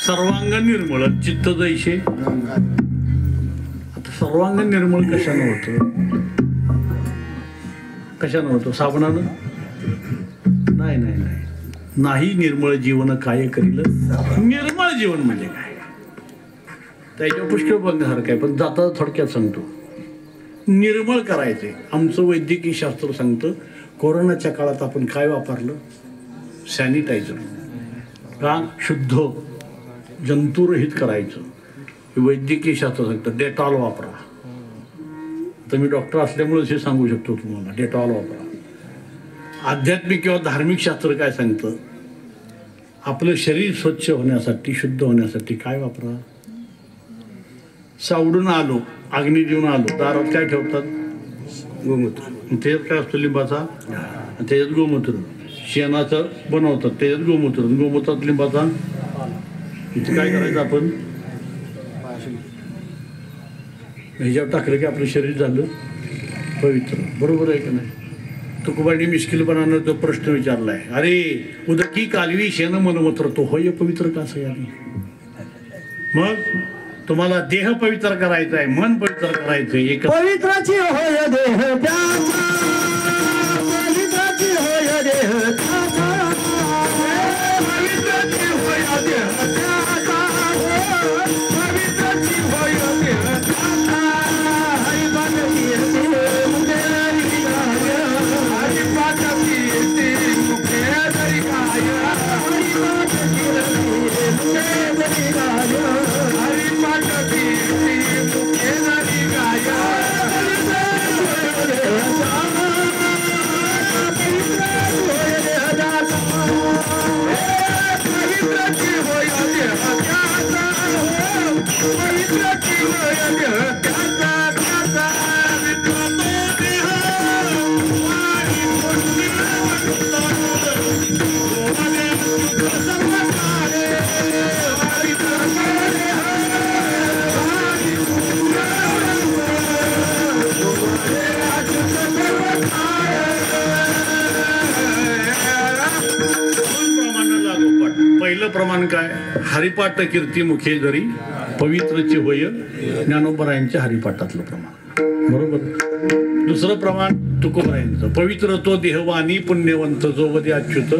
सर्वांग निर्मळ चित्त जैसे. आता सर्वांग निर्मळ कशानं होतं साबणानं नाही निर्मळ जीवन काय करील. निर्मळ जीवन म्हणजे काय त्याच्या पुष्कळसारखं आहे पण जाता थोडक्यात सांगतो. निर्मळ करायचे आमचं वैद्यकीय शास्त्र सांगतं. कोरोनाच्या काळात आपण काय वापरलं सॅनिटायझर का शुद्ध जंतुरहित करायचं वैद्यकीय शास्त्र सांगतं. डेटॉल वापरा. तर मी डॉक्टर असल्यामुळेच हे सांगू शकतो तुम्हाला डेटॉल वापरा. आध्यात्मिक किंवा धार्मिक शास्त्र काय सांगतं आपलं शरीर स्वच्छ होण्यासाठी शुद्ध होण्यासाठी काय वापरा. सावडून आलो अग्नी देऊन आलो दारात काय ठेवतात गोमूत्र. त्याच्यात काय असतं लिंबाचा त्याच्यात गोमूत्र. शेणाचं बनवतात त्याच्यात गोमूत्र गोमूत्रात लिंबाचा. इथे काय करायचं आपण ह्याच्यावर टाकलं की आपलं शरीर झालं पवित्र. बरोबर आहे का नाही. तुकोबांनी मिश्किलपणानं जो प्रश्न विचारलाय अरे उदकी कालवी शेण मनमूत्र तो होय पवित्र का सयानी. मग तुम्हाला देह पवित्र करायचा आहे मन पवित्र करायचं आहे. एक पवित्राची होय देह त्याचा पवित्राची होय देह त्याचा पवित्राची होय देह त्याचा पवित्राची होय देह त्याचा. हरी बाजरी येते मुखेरी गाय हरी बाजरी येते मुखेरी गाय हरी बाजरी येते मुखेरी गाय. प्रमाण काय? हरिपाठ कीर्ती मुखे जरी पवित्रचे होय ज्ञानोबरायांच्या हरिपाठातलं प्रमाण बरोबर. दुसरं प्रमाण तुकोबरायांचं पवित्र तो देहवानी पुण्यवंत जो वदे अच्युत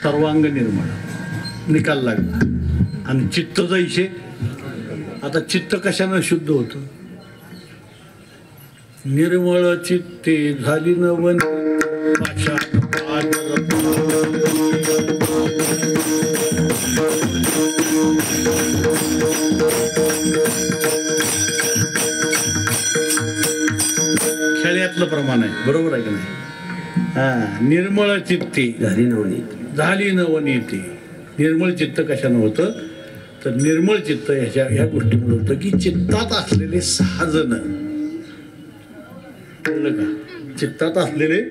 सर्वांग निर्मळ निकाल लागला. आणि चित्त जैसे आता चित्त कशानं शुद्ध होतं? निर्मळ चित्ते झाली नवन खेळ्यातलं प्रमाण आहे बरोबर आहे की नाही? हा निर्मळ चित्ते झाली नवनीती. निर्मळ चित्त कशानं होतं? तर निर्मळ चित्त ह्या गोष्टीमुळे होतं की चित्तात असलेले 6 जण कळलं का? चित्तात असलेले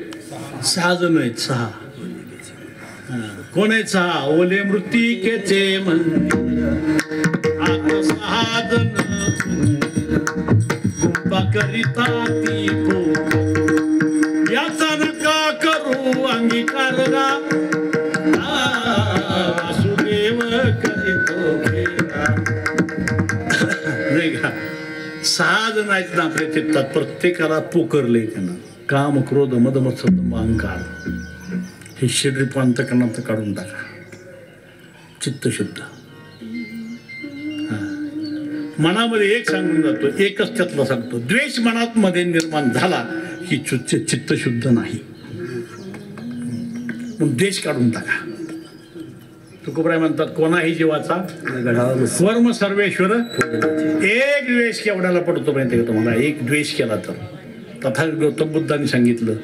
6 जण आहेत. 6 कोण आहेत? 6 ओले मृत्तिकेचे आता 6 जण गुंपा करिता ती याचा नका करू अंगीकार गा वासुदेव करीतो नाही का? 6 जण आहेत ना आपल्या चित्तात. प्रत्येकाला पोकरले त्यांना काम क्रोध मद मत्सर अहंकार हे शरीर अंतःकरणात काढून टाका. चित्त शुद्ध. मनामध्ये एक सांगून जातो एकच त्यातला सांगतो. द्वेष मनात मध्ये निर्माण झाला की चित्त शुद्ध नाही. द्वेष काढून टाका. तुकोबराय म्हणतात कोणाही जीवाचा वर्म सर्वेश्वर एक द्वेष केवढ्याला पडतो माहिती का तुम्हाला? एक द्वेष केला तर तथा गौतम बुद्धांनी सांगितलं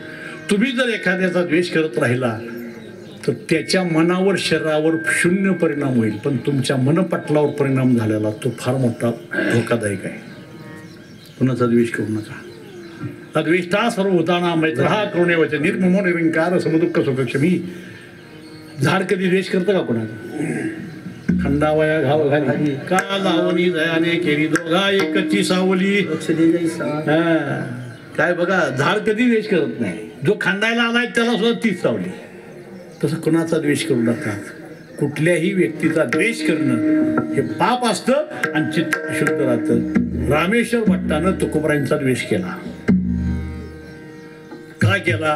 तुम्ही जर एखाद्याचा द्वेष करत राहिला तर त्याच्या मनावर शरीरावर 0 परिणाम होईल, पण तुमच्या मनपटलावर परिणाम झालेला तो फार मोठा धोकादायक आहे. कुणाचा द्वेष करू नका. द्वेष्टा सर्वभूतानां मैत्रः करुणेवच निर्ममो निरंकार समदुःख सुखक्षमी. झाड कधी द्वेष करतं का कोणाचा? खंडावया घाव घाली का लावणी दयाने केली दोघा एकची सावली. काय बघा झाड कधी द्वेष करत नाही. जो खंडायला आलाय त्याला सुद्धा तीच सावली. तसं कोणाचा द्वेष करू नका. कुठल्याही व्यक्तीचा द्वेष करणं हे पाप असतं आणि चित्त शुद्ध राहतं. रामेश्वर भट्टानं तुकोबरायांचा द्वेष केला. काय केला?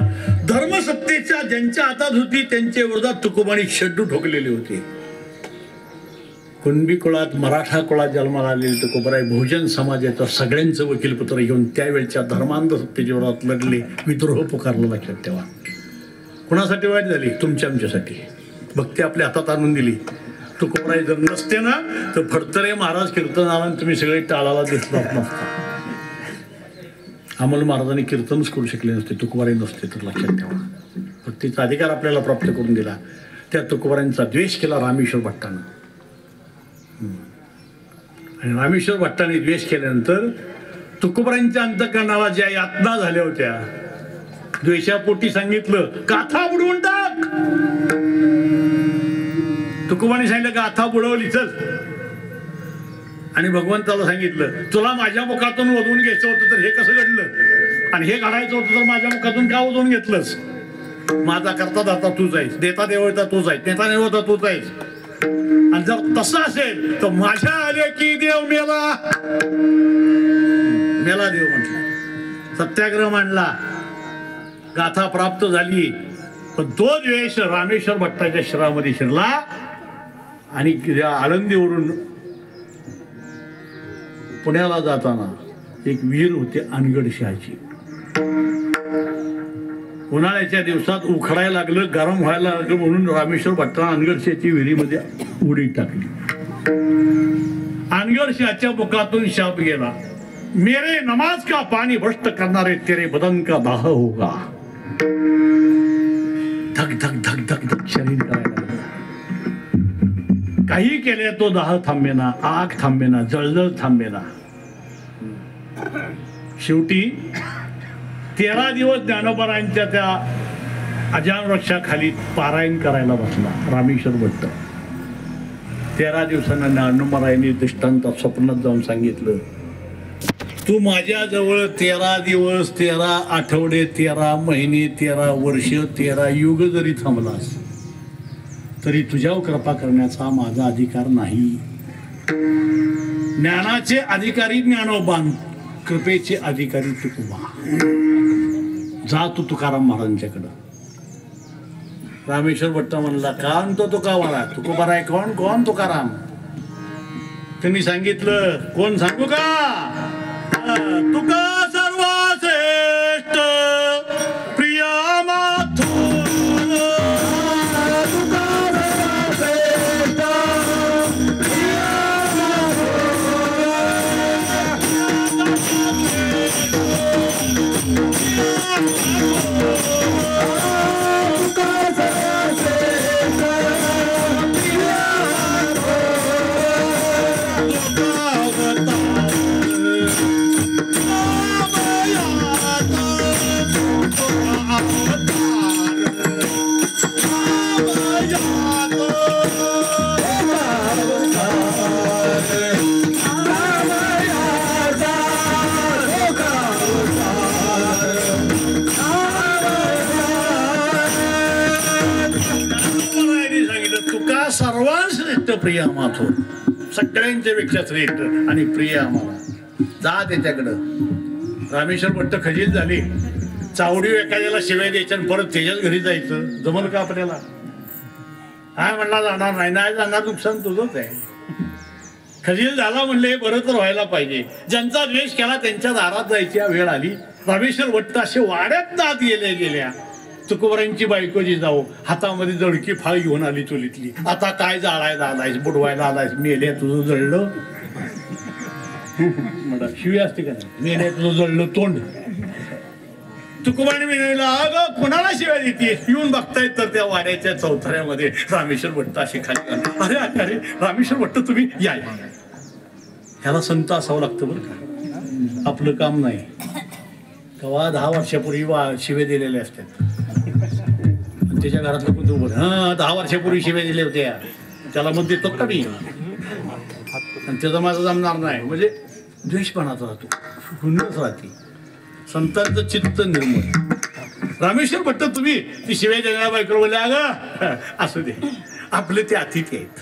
धर्मसत्तेच्या ज्यांच्या हातात होती त्यांच्या विरोधात तुकोबांनी शड्डू ठोकलेले होते. कुणबी कुळात मराठा कुळात जन्माला आलेले तुकोबराय बहुजन समाजाच्या सगळ्यांचं वकीलपत्र घेऊन त्यावेळच्या धर्मांध सत्तेच्या विरोधात लढले. विद्रोह पुकारला. लक्षात ठेवा. कुणासाठी वाईट झाली? तुमच्या आमच्यासाठी. भक्ती आपल्या हातात आणून दिली. तुकोबराय जर नसते ना तर फडतरे महाराज कीर्तनाला तुम्ही सगळे टाळाला दिसलात नसता. अमोल महाराजांनी कीर्तनच करू शकले नसते तुकोबराय नसते तर. लक्षात ठेवा. भक्तीचा अधिकार आपल्याला प्राप्त करून दिला. त्या तुकोबरायांचा द्वेष केला रामेश्वर भट्टानं. आणि रामेश्वर भट्टाने द्वेष केल्यानंतर तुकोबरायांच्या अंतःकरणाला ज्या यातना झाल्या होत्या द्वेषापोटी सांगितलं गाथा बुडवून टाक. तुकोबाने सांगितलं गाथा बुडवली चल. आणि भगवंताला सांगितलं तुला माझ्या मुखातून वधवून घ्यायचं होतं तर हे कसं घडलं? आणि हे घडायचं होतं तर माझ्या मुखातून का वधवून घेतलंस? माझा करता दाता तूच आहेस, देता देवता तूच आहेस, नेता देवता तूच आहेस. आणि जर तसं असेल तर माझ्या आले की देव मेला. मेला देव म्हटलं. सत्याग्रह मांडला. गाथा प्राप्त झाली. पण तो द्वेष रामेश्वर भट्टाच्या शरीरामध्ये शिरला. आणि आळंदीवरून पुण्याला जाताना एक विहीर होती अनगडशहाची. उन्हाळ्याच्या दिवसात उखडायला लागलं, गरम व्हायला लागलं म्हणून रामेश्वर भट्टानं अनगडशहाची विहिरीमध्ये उडी टाकली. अनगडशहाच्या मुखातून शाप गेला मेरे नमाज का पानी भ्रष्ट करणारे तेरे बदन का दाह होगा. धक धक धक धक धक शरीर करायला लागलं. काही केले तो दाह थांबेना, आग थांबेना, जळजळ थांबेना. शेवटी 13 दिवस ज्ञानोबरायांच्या त्या अजान वृक्षाखाली पारायण करायला बसला रामेश्वर भट्ट. 13 दिवसांना ज्ञानोबरायांनी दृष्टांतात स्वप्नात जाऊन सांगितलं तू माझ्याजवळ 13 दिवस 13 आठवडे 13 महिने 13 वर्ष 13 युग जरी थांबलास तरी तुझ्यावर कृपा करण्याचा माझा अधिकार नाही. ज्ञानाचे अधिकारी ज्ञानोबा, कृपेचे अधिकारी तुकोबा. जा तू तुकाराम महाराजांच्याकडं. रामेश्वर भट्ट म्हणला का आणतो तुकाराम? तुकोबा आहे कोण? कोण तुकाराम? त्यांनी सांगितलं कोण सांगू का? तुका सर्वश्रेष्ठ प्रिया माथुर. सर्वांश्रेष्ठ प्रिय माथो, सगळ्यांच्या पेक्षा श्रेष्ठ आणि प्रिय आम्हाला. जा त्याच्याकडं. रामेश्वर भट्ट खजील झाली. चावडी एखाद्याला शिवाय द्यायच्या आणि परत त्याच्याच घरी जायचं जमल का आपल्याला? हा म्हणला जाणार नाही. नाही जाणार, नुकसान तुझंच आहे. खजील झाला म्हणले बरं तर व्हायला पाहिजे. ज्यांचा द्वेष केला त्यांच्या दारात जायची वेळ आली. रामेश्वर भट्ट असे वाड्यात नात गेल्या. तुकोबरांची बायको जिजाऊ हातामध्ये जळकी फाळ घेऊन आली चुलीतली. आता काय जाळायला आलायस, बुडवायला आलायस? मेल्या तुझं जळलं. म्हणा शिवी असते का नाही? मेल्या तुझं जळलं तोंड. तुकोबाने मिळवला अगं कोणाला शिवाय देते? येऊन बघतायत तर त्या वाड्याच्या चौथऱ्यामध्ये रामेश्वर भट्ट असे खाली. अरे अरे रामेश्वर भट्ट तुम्ही या. ह्याला संत असावं लागतं बरं का, आपलं काम नाही. केव्हा 10 वर्षापूर्वी शिवे दिलेले असतात. त्याच्या घरातलं कोणतं उभं 10 वर्षापूर्वी शिव्या दिल्या होत्या, त्याला मग देतो का मी? आणि त्याचा माझा जमणार नाही. म्हणजे द्वेषपणाच राहतो, हुंदच राहते. संतांचं चित्त निर्मळ. रामेश्वर भट्ट तुम्ही ती शिव्या देणाऱ्या बायको बोलले अगं असू दे, आपले ते अतिथी आहेत,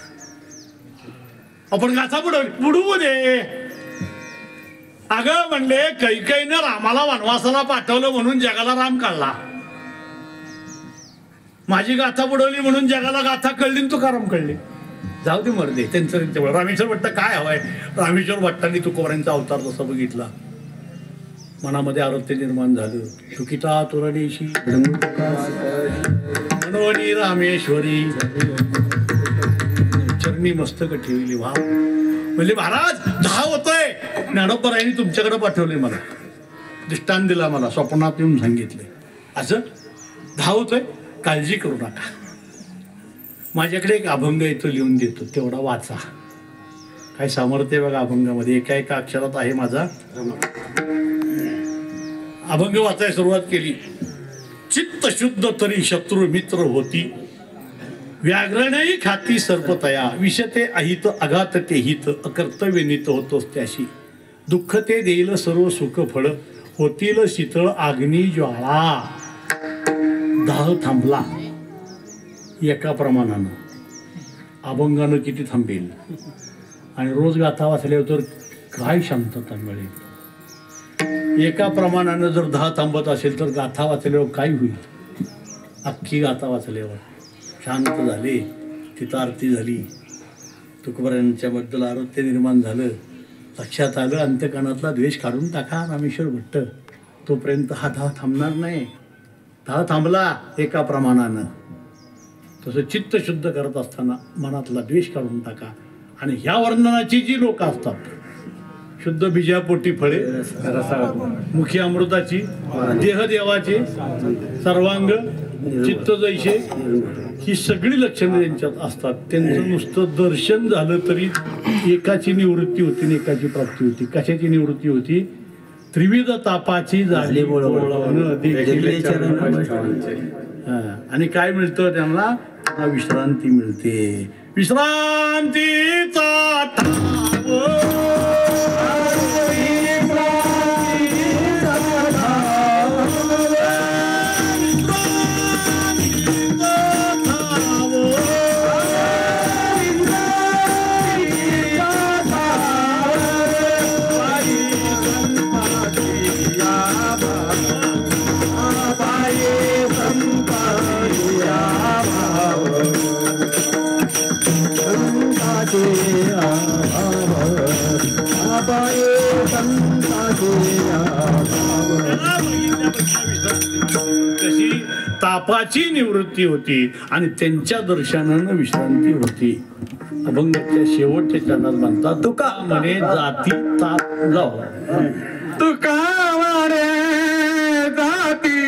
आपण गाथा बुडवू दे. अगं म्हणले कैकेयीनं रामाला वनवासाला पाठवलं म्हणून जगाला राम काढला. माझी गाथा बुडवली म्हणून जगाला गाथा कळली, तुकाराम कळली. जाऊ दे मर्दे त्यांचं. रामेश्वर भट्ट काय हवाय? रामेश्वर भट्टांनी तुकोबारांचा अवतार जसा बघितला, मनामध्ये आरोग्य निर्माण झालं. चुकिता तुरडेशी मनोनी रामेश्वरी चरणी मस्तक ठेवली. वा म्हणजे महाराज 10 होतोय. ज्ञानोबरायांनी तुमच्याकडे पाठवले, मला दृष्टांत दिला, मला स्वप्नात येऊन सांगितले असं 10 होतोय, काळजी करू नका. माझ्याकडे एक अभंग येतो लिहून देतो, तेवढा वाचा. काय सामर्थ्य बघा अभंगामध्ये. एका अक्षरात आहे माझा अभंग वाचायला सुरुवात केली. चित्त शुद्ध तरी शत्रू मित्र होती, व्याघ्रणही खाती सर्पतया. विषते अहित अघात ते हित, अकर्तव्य नित होतोस त्याशी. दुःख ते देईल सर्व सुख फळ, होतील शीतळ आग्नी ज्वाळा. दाह थांबला एका प्रमाणानं. अभंगानं किती थांबेल? आणि रोज गाथा वाचल्यावर तर काय शांतता मिळेल. एका प्रमाणानं जर 10 थांबत असेल तर गाथा वाचल्यावर काय होईल? अख्खी गाथा वाचल्यावर शांत झाले, तिथं आरती झाली, तुकोबारांच्याबद्दल आरोग्य निर्माण झालं, लक्षात आलं अंतकणातला द्वेष काढून टाका रामेश्वर भट्ट. तोपर्यंत हा 10 थांबणार नाही. 10 थांबला एका प्रमाणानं. तसं चित्त शुद्ध करत असताना मनातला द्वेष काढून टाका. आणि ह्या वर्णनाची जी लोक असतात, शुद्ध बीजापोटी फळे, मुखी अमृताची, देह देवाचे, सर्वांग चित्त जैसे, ही सगळी लक्षणं त्यांच्यात असतात. त्यांचं नुसतं दर्शन झालं तरी एकाची निवृत्ती होती आणि एकाची प्राप्ती होती. कशाची निवृत्ती होती? त्रिविध तापाची झाली आणि काय मिळतं त्यांना? विश्रांती मिळते. विश्रांतीचा कशी तापाची निवृत्ती होती आणि त्यांच्या दर्शनानं विश्रांती होती. अभंगाच्या शेवटच्या चरणात म्हणतात तुका म्हणे जाती ताप जाऊ. तुका म्हणे जाती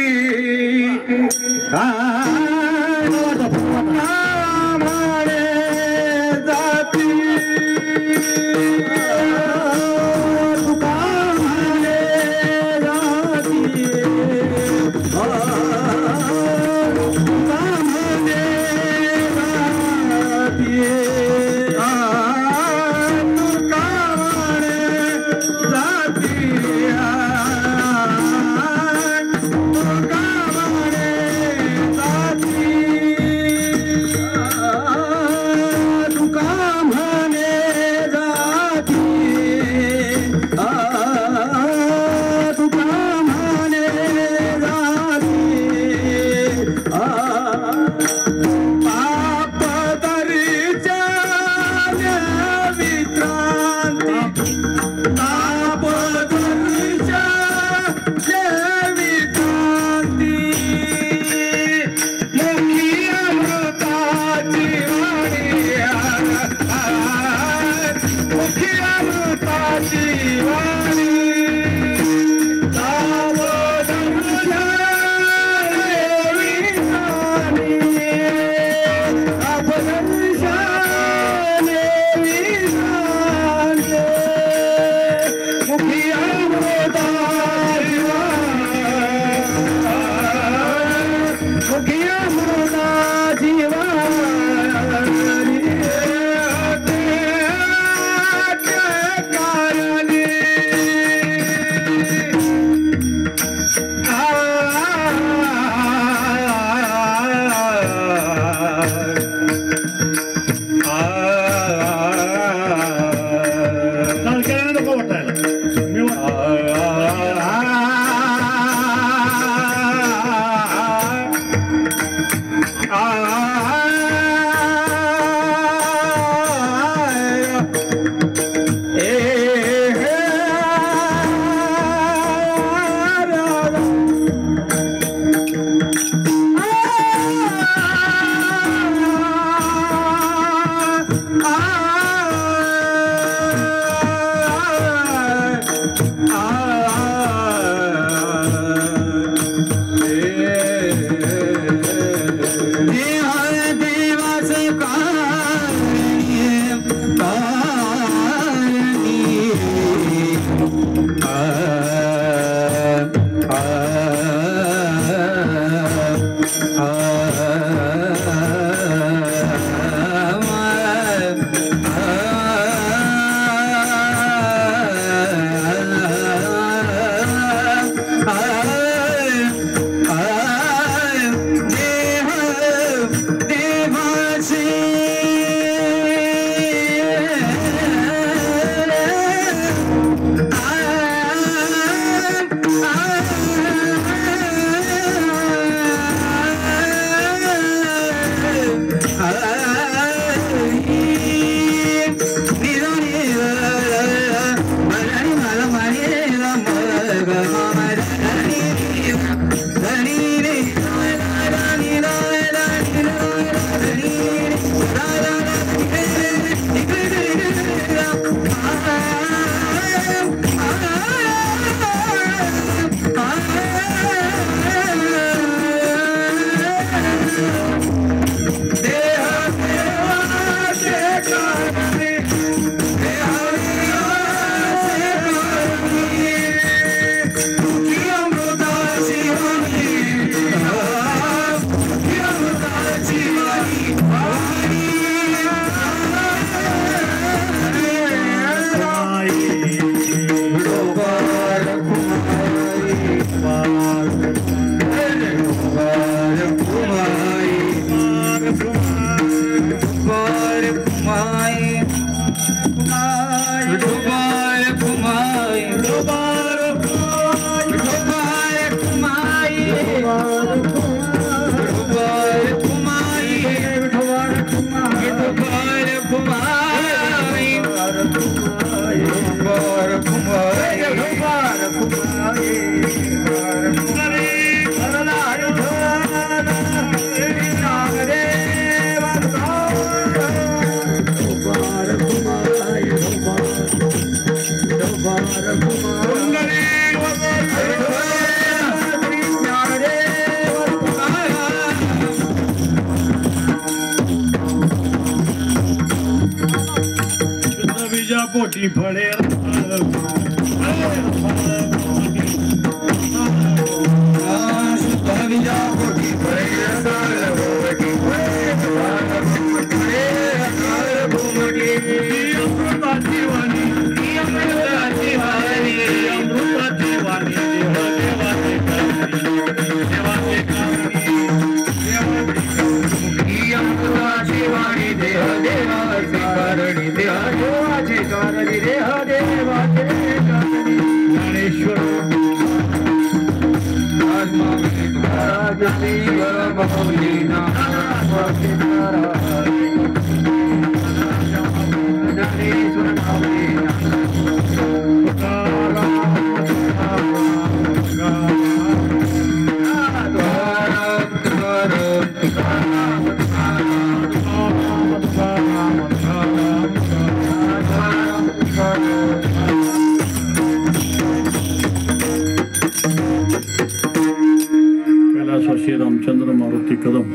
पोटी फळे रामचंद्र मारुती कदम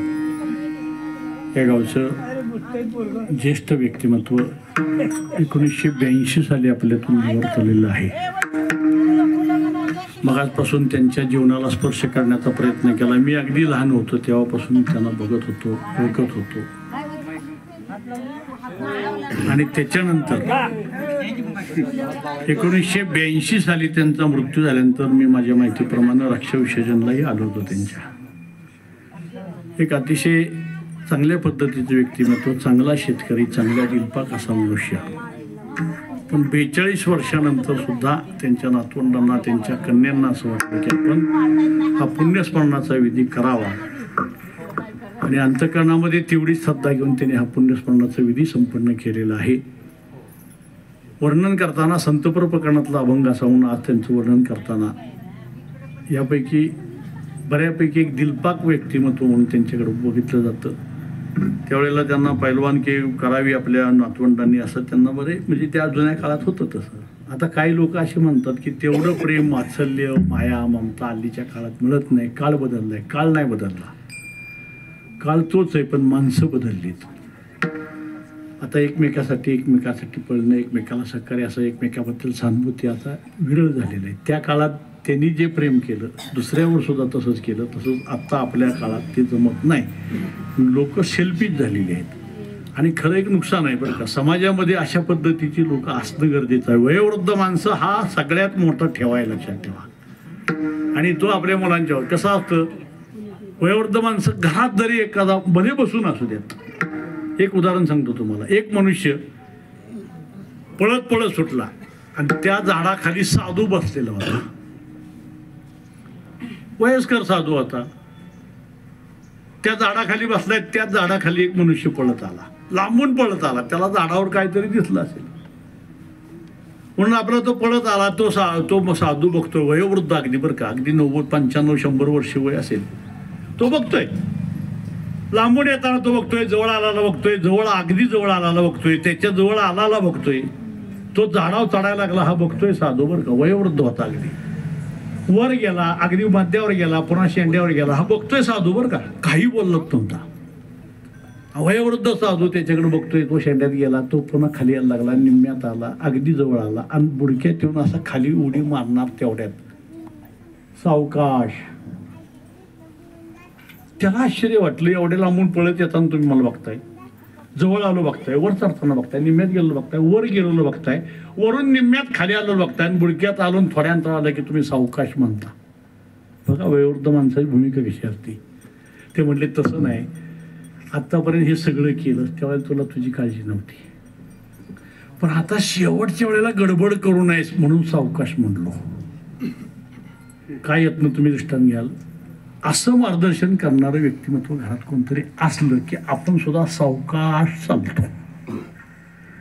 या गावचं ज्येष्ठ व्यक्तिमत्व 1982 साली आपल्यातून निवडलेलं आहे. मगाचपासून त्यांच्या जीवनाला स्पर्श करण्याचा प्रयत्न केला. मी अगदी लहान होतो तेव्हापासून त्यांना बघत होतो, ओळखत होतो. आणि त्याच्यानंतर 1982 साली त्यांचा मृत्यू झाल्यानंतर मी माझ्या माहितीप्रमाणे रक्षाविसर्जनलाही आलो होतो. त्यांच्या एक अतिशय चांगल्या पद्धतीचं व्यक्तिमत्व, चांगला शेतकरी, चांगला दिलपाक असा मनुष्य. पण 42 वर्षानंतर सुद्धा त्यांच्या नातवंडांना, त्यांच्या कन्यांना असं वाटलं की आपण हा पुण्यस्मरणाचा विधी करावा. आणि अंतःकरणामध्ये तेवढीच श्रद्धा घेऊन त्यांनी हा पुण्यस्मरणाचा विधी संपन्न केलेला आहे. वर्णन करताना संतपर प्रकरणातला अभंग असा म्हणून आज त्यांचं वर्णन करताना यापैकी बऱ्यापैकी एक दिलपाक व्यक्तिमत्व म्हणून त्यांच्याकडे बघितलं जातं. त्यावेळेला त्यांना पैलवानकी करावी आपल्या नातवंडांनी असं त्यांना बरे म्हणजे त्या जुन्या काळात होतं तसं. आता काही लोक असे म्हणतात की तेवढं प्रेम, वात्सल्य, माया, ममता हल्लीच्या काळात मिळत नाही. काळ बदलला आहे. काळ नाही बदलला, काळ तोच आहे, पण माणसं बदललीत. आता एकमेकासाठी पळणं, एकमेकाला सहकार्य, असं एकमेकाबद्दल सहानुभूती आता विरळ झालेलं आहे. त्या काळात त्यांनी जे प्रेम केलं दुसऱ्यावर सुद्धा तसंच केलं. तसंच आत्ता आपल्या काळात ते जमत नाही. लोक सेल्फिश झालेली आहेत. आणि खरं एक नुकसान आहे बरं का, समाजामध्ये अशा पद्धतीची लोक असणं गरजेचं आहे. वयोवृद्ध माणसं हा सगळ्यात मोठा ठेवा आहे, लक्षात ठेवा. आणि तो आपल्या मुलांच्यावर कसं असतं, वयोवृद्ध माणसं घरात जरी एखादा भले बसून असू द्यात. एक उदाहरण सांगतो तुम्हाला. एक मनुष्य पळत पळत सुटला आणि त्या झाडाखाली साधू बसलेला होता. वयस्कर साधू होता. त्या झाडाखाली बसलाय. त्या झाडाखाली एक मनुष्य पळत आला, लांबून पळत आला. त्याला झाडावर काहीतरी दिसलं असेल म्हणून आपला तो पळत आला. तो साधू बघतोय, वयोवृद्ध अगदी बरं का, अगदी 90, 95, 100 वर्ष वय असेल. तो बघतोय, लांबून येताना तो बघतोय, जवळ आलाला बघतोय, अगदी जवळ आलाला बघतोय, त्याच्या जवळ आलाला बघतोय. तो झाडावर चढायला लागला, हा बघतोय साधू बरं का, वयोवृद्ध होता. अगदी वर गेला, अगदी मध्यावर गेला, पुन्हा शेंड्यावर गेला. हा बघतोय साधू बरं का, काही बोलत नव्हता. वयोवृद्ध साधू त्याच्याकडे बघतोय. तो शेंड्यात गेला, तो पुन्हा खाली यायला लागला, निम्म्यात आला, अगदी जवळ आला आणि बुडक्यात येऊन असा खाली उडी मारणार तेवढ्यात सावकाश. त्याला आश्चर्य वाटलं, एवढे लांबून पळत येताना तुम्ही मला बघताय, जवळ आलो बघताय, वर चढताना बघताय, निम्म्यात गेलो बघताय, वर गेलेलो बघताय, वरून निम्म्यात खाली आलो बघताय आणि बुडक्यात आलो थोड्या अंतर आलं की तुम्ही सावकाश म्हणता. बघा वयोवृद्ध माणसाची भूमिका कशी असते. ते म्हटले तसं नाही, आत्तापर्यंत हे सगळं केलं त्यावेळेला तुला तुझी काळजी नव्हती, पण आता शेवटच्या वेळेला गडबड करू नयेस म्हणून सावकाश म्हणलो. काय यातनं तुम्ही दृष्टांत घ्याल. असं मार्गदर्शन करणारं व्यक्तिमत्व घरात कोणतरी असलं की आपण सुद्धा सावकाश चालतो.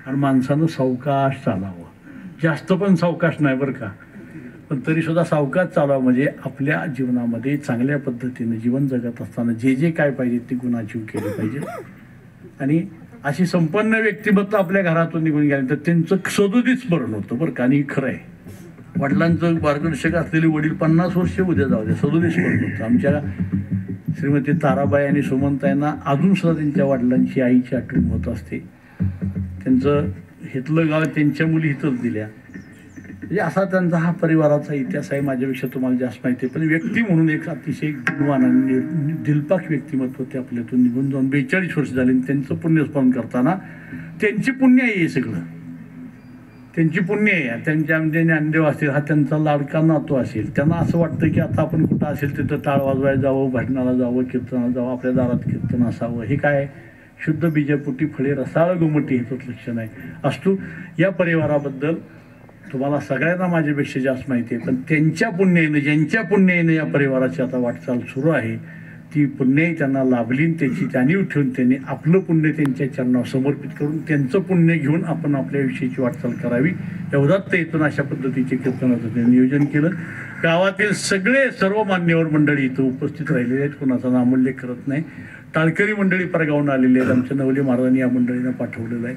आणि माणसानं सावकाश चालावं, जास्त पण सावकाश नाही बरं का. पण तरीसुद्धा सावकाश चालावं, म्हणजे आपल्या जीवनामध्ये चांगल्या पद्धतीने जीवन जगत असताना जे जे काय पाहिजे ते गुण अचीव केले पाहिजे. आणि अशी संपन्न व्यक्तिमत्व आपल्या घरातून निघून गेल्यानंतर त्यांचं 37 स्मरण होतं बरं का. आणि खरं आहे, वडिलांचं मार्गदर्शक असलेले वडील 50 वर्ष उद्या जाऊ द्या 37 स्मरण होतं. आमच्या श्रीमती ताराबाई आणि सुमनताईंना अजून सुद्धा त्यांच्या वडिलांची आईची आठवण होत असते. त्यांचं हितलं गाव त्यांच्या मुली हितच दिल्या, म्हणजे असा त्यांचा हा परिवाराचा इतिहास आहे. माझ्यापेक्षा तुम्हाला जास्त माहिती आहे, पण व्यक्ती म्हणून एक अतिशय गुणवान आणि दिलपाक व्यक्तिमत्व ते आपल्यातून निघून जाऊन 42 वर्ष झाले. त्यांचं पुण्यस्मरण करताना त्यांची पुण्य आहे हे सगळं, त्यांची पुण्य आहे. त्यांच्या ज्ञानदेव असेल, हा त्यांचा लाडका नातू असेल, त्यांना असं वाटतं की आता आपण कुठं असेल तिथं टाळ वाजवायला जावं, भजनाला जावं, कीर्तनाला जावं, आपल्या दारात कीर्तन असावं. हे काय शुद्ध बीजापुटी फळे रसाळ गोमटी हेच लक्षण आहे. असतो या परिवाराबद्दल तुम्हाला सगळ्यांना माझ्यापेक्षा जास्त माहिती आहे, पण त्यांच्या पुण्याने, ज्यांच्या पुण्याने या परिवाराची आता वाटचाल सुरू आहे, ती पुण्यही त्यांना लाभली. त्याची जाणीव ठेवून त्यांनी आपलं पुण्य त्यांच्या चरणावर समर्पित करून त्यांचं पुण्य घेऊन आपण आपल्या विषयीची वाटचाल करावी. या उदात्त इथून अशा पद्धतीचे कीर्तनाचं ते नियोजन केलं. गावातील सर्व मान्यवर मंडळी इथं उपस्थित राहिलेले आहेत, कोणाचा नामोल्लेख करत नाही. टाळकरी मंडळी परगावून आलेली आहेत, आमच्या नवले महाराजांनी या मंडळींना पाठवलेलं आहे.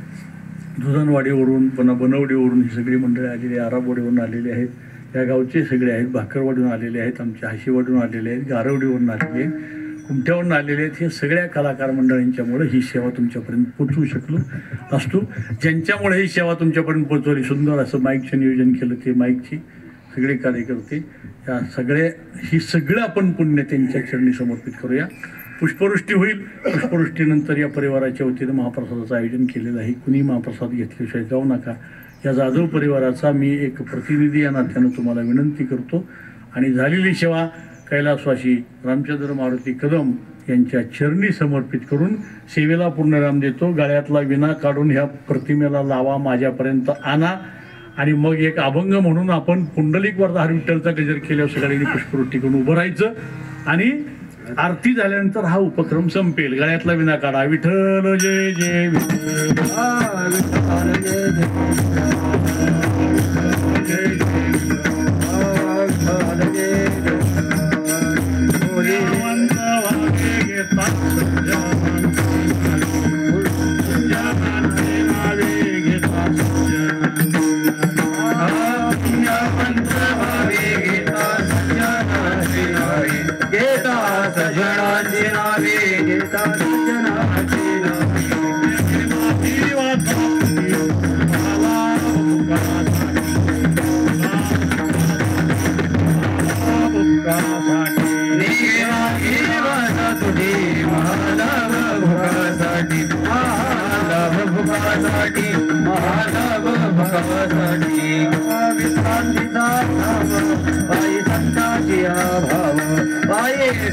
दुधनवाडीवरून, पुन्हा बनवडीवरून ही सगळी मंडळी आलेली आहे, आराबवाडीवरून आलेली आहेत, या गावचे सगळे आहेत, भाकरवाडीवरून आलेले आहेत, आमच्या हाशीवाडीवरून आलेले आहेत, गारवडीवरून आलेले आहेत, कुमठ्यावरून आलेले आहेत. हे सगळ्या कलाकार मंडळींच्यामुळे ही सेवा तुमच्यापर्यंत पोचवू शकलो असतो. ज्यांच्यामुळे ही सेवा तुमच्यापर्यंत पोचवली, सुंदर असं माईकचं नियोजन केलं, ते माईकची सगळे कार्यकर्ते, या ही सगळं आपण पुण्य त्यांच्या चरणी समर्पित करूया. पुष्पवृष्टी होईल. पुष्पवृष्टीनंतर या परिवाराच्या वतीनं महाप्रसादाचं आयोजन केलेलं आहे. कुणी महाप्रसाद घेतल्याशिवाय जाऊ नका. या जाधव परिवाराचा मी एक प्रतिनिधी या नात्यानं तुम्हाला विनंती करतो. आणि झालेली सेवा कैलासवासी रामचंद्र मारुती कदम यांच्या चरणी समर्पित करून सेवेला पूर्णविराम देतो. गळ्यातला विना काढून ह्या प्रतिमेला लावा, माझ्यापर्यंत आणा. आणि मग एक अभंग म्हणून आपण पुंडलिक वरदा हरी विठ्ठलचा गजर केल्यावर सगळ्यांनी पुष्पवृष्टी करून उभं राहायचं. आणि आरती झाल्यानंतर हा उपक्रम संपेल. गळ्यातला विना काढा. विठ्ठल जय जय विठ्ठल,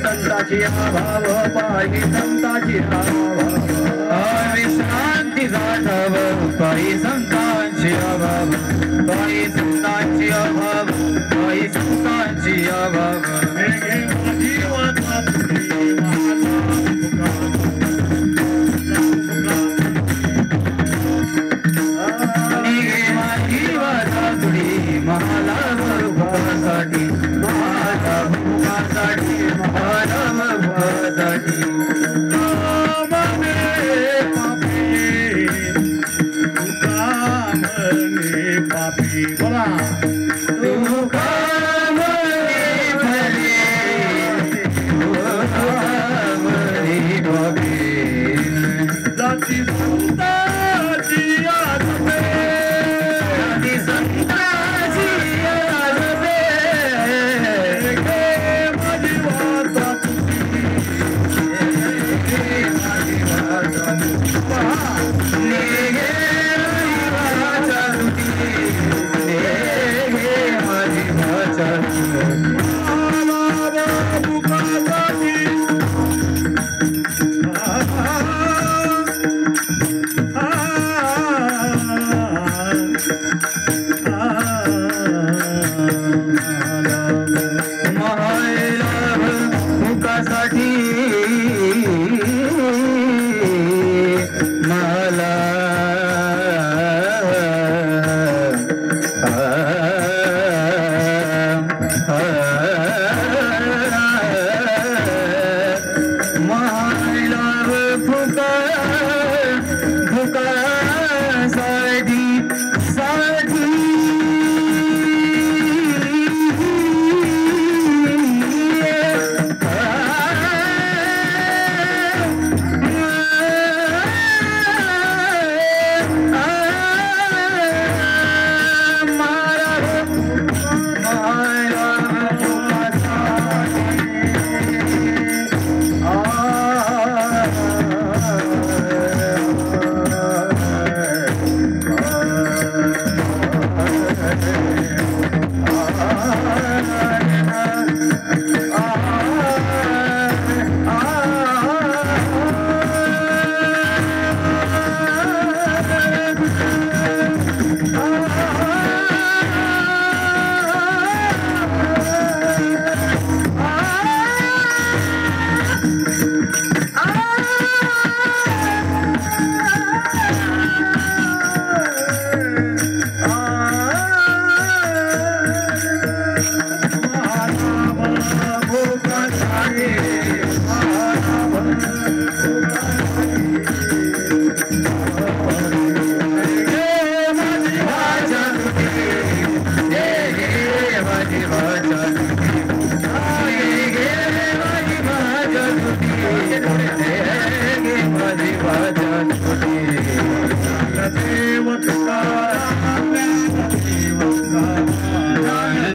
संताची भाव पायी संताची विश्रांती जाधव पायी संतांची अभाव पायी संतांची अभाव पायी संतांची अभाव अ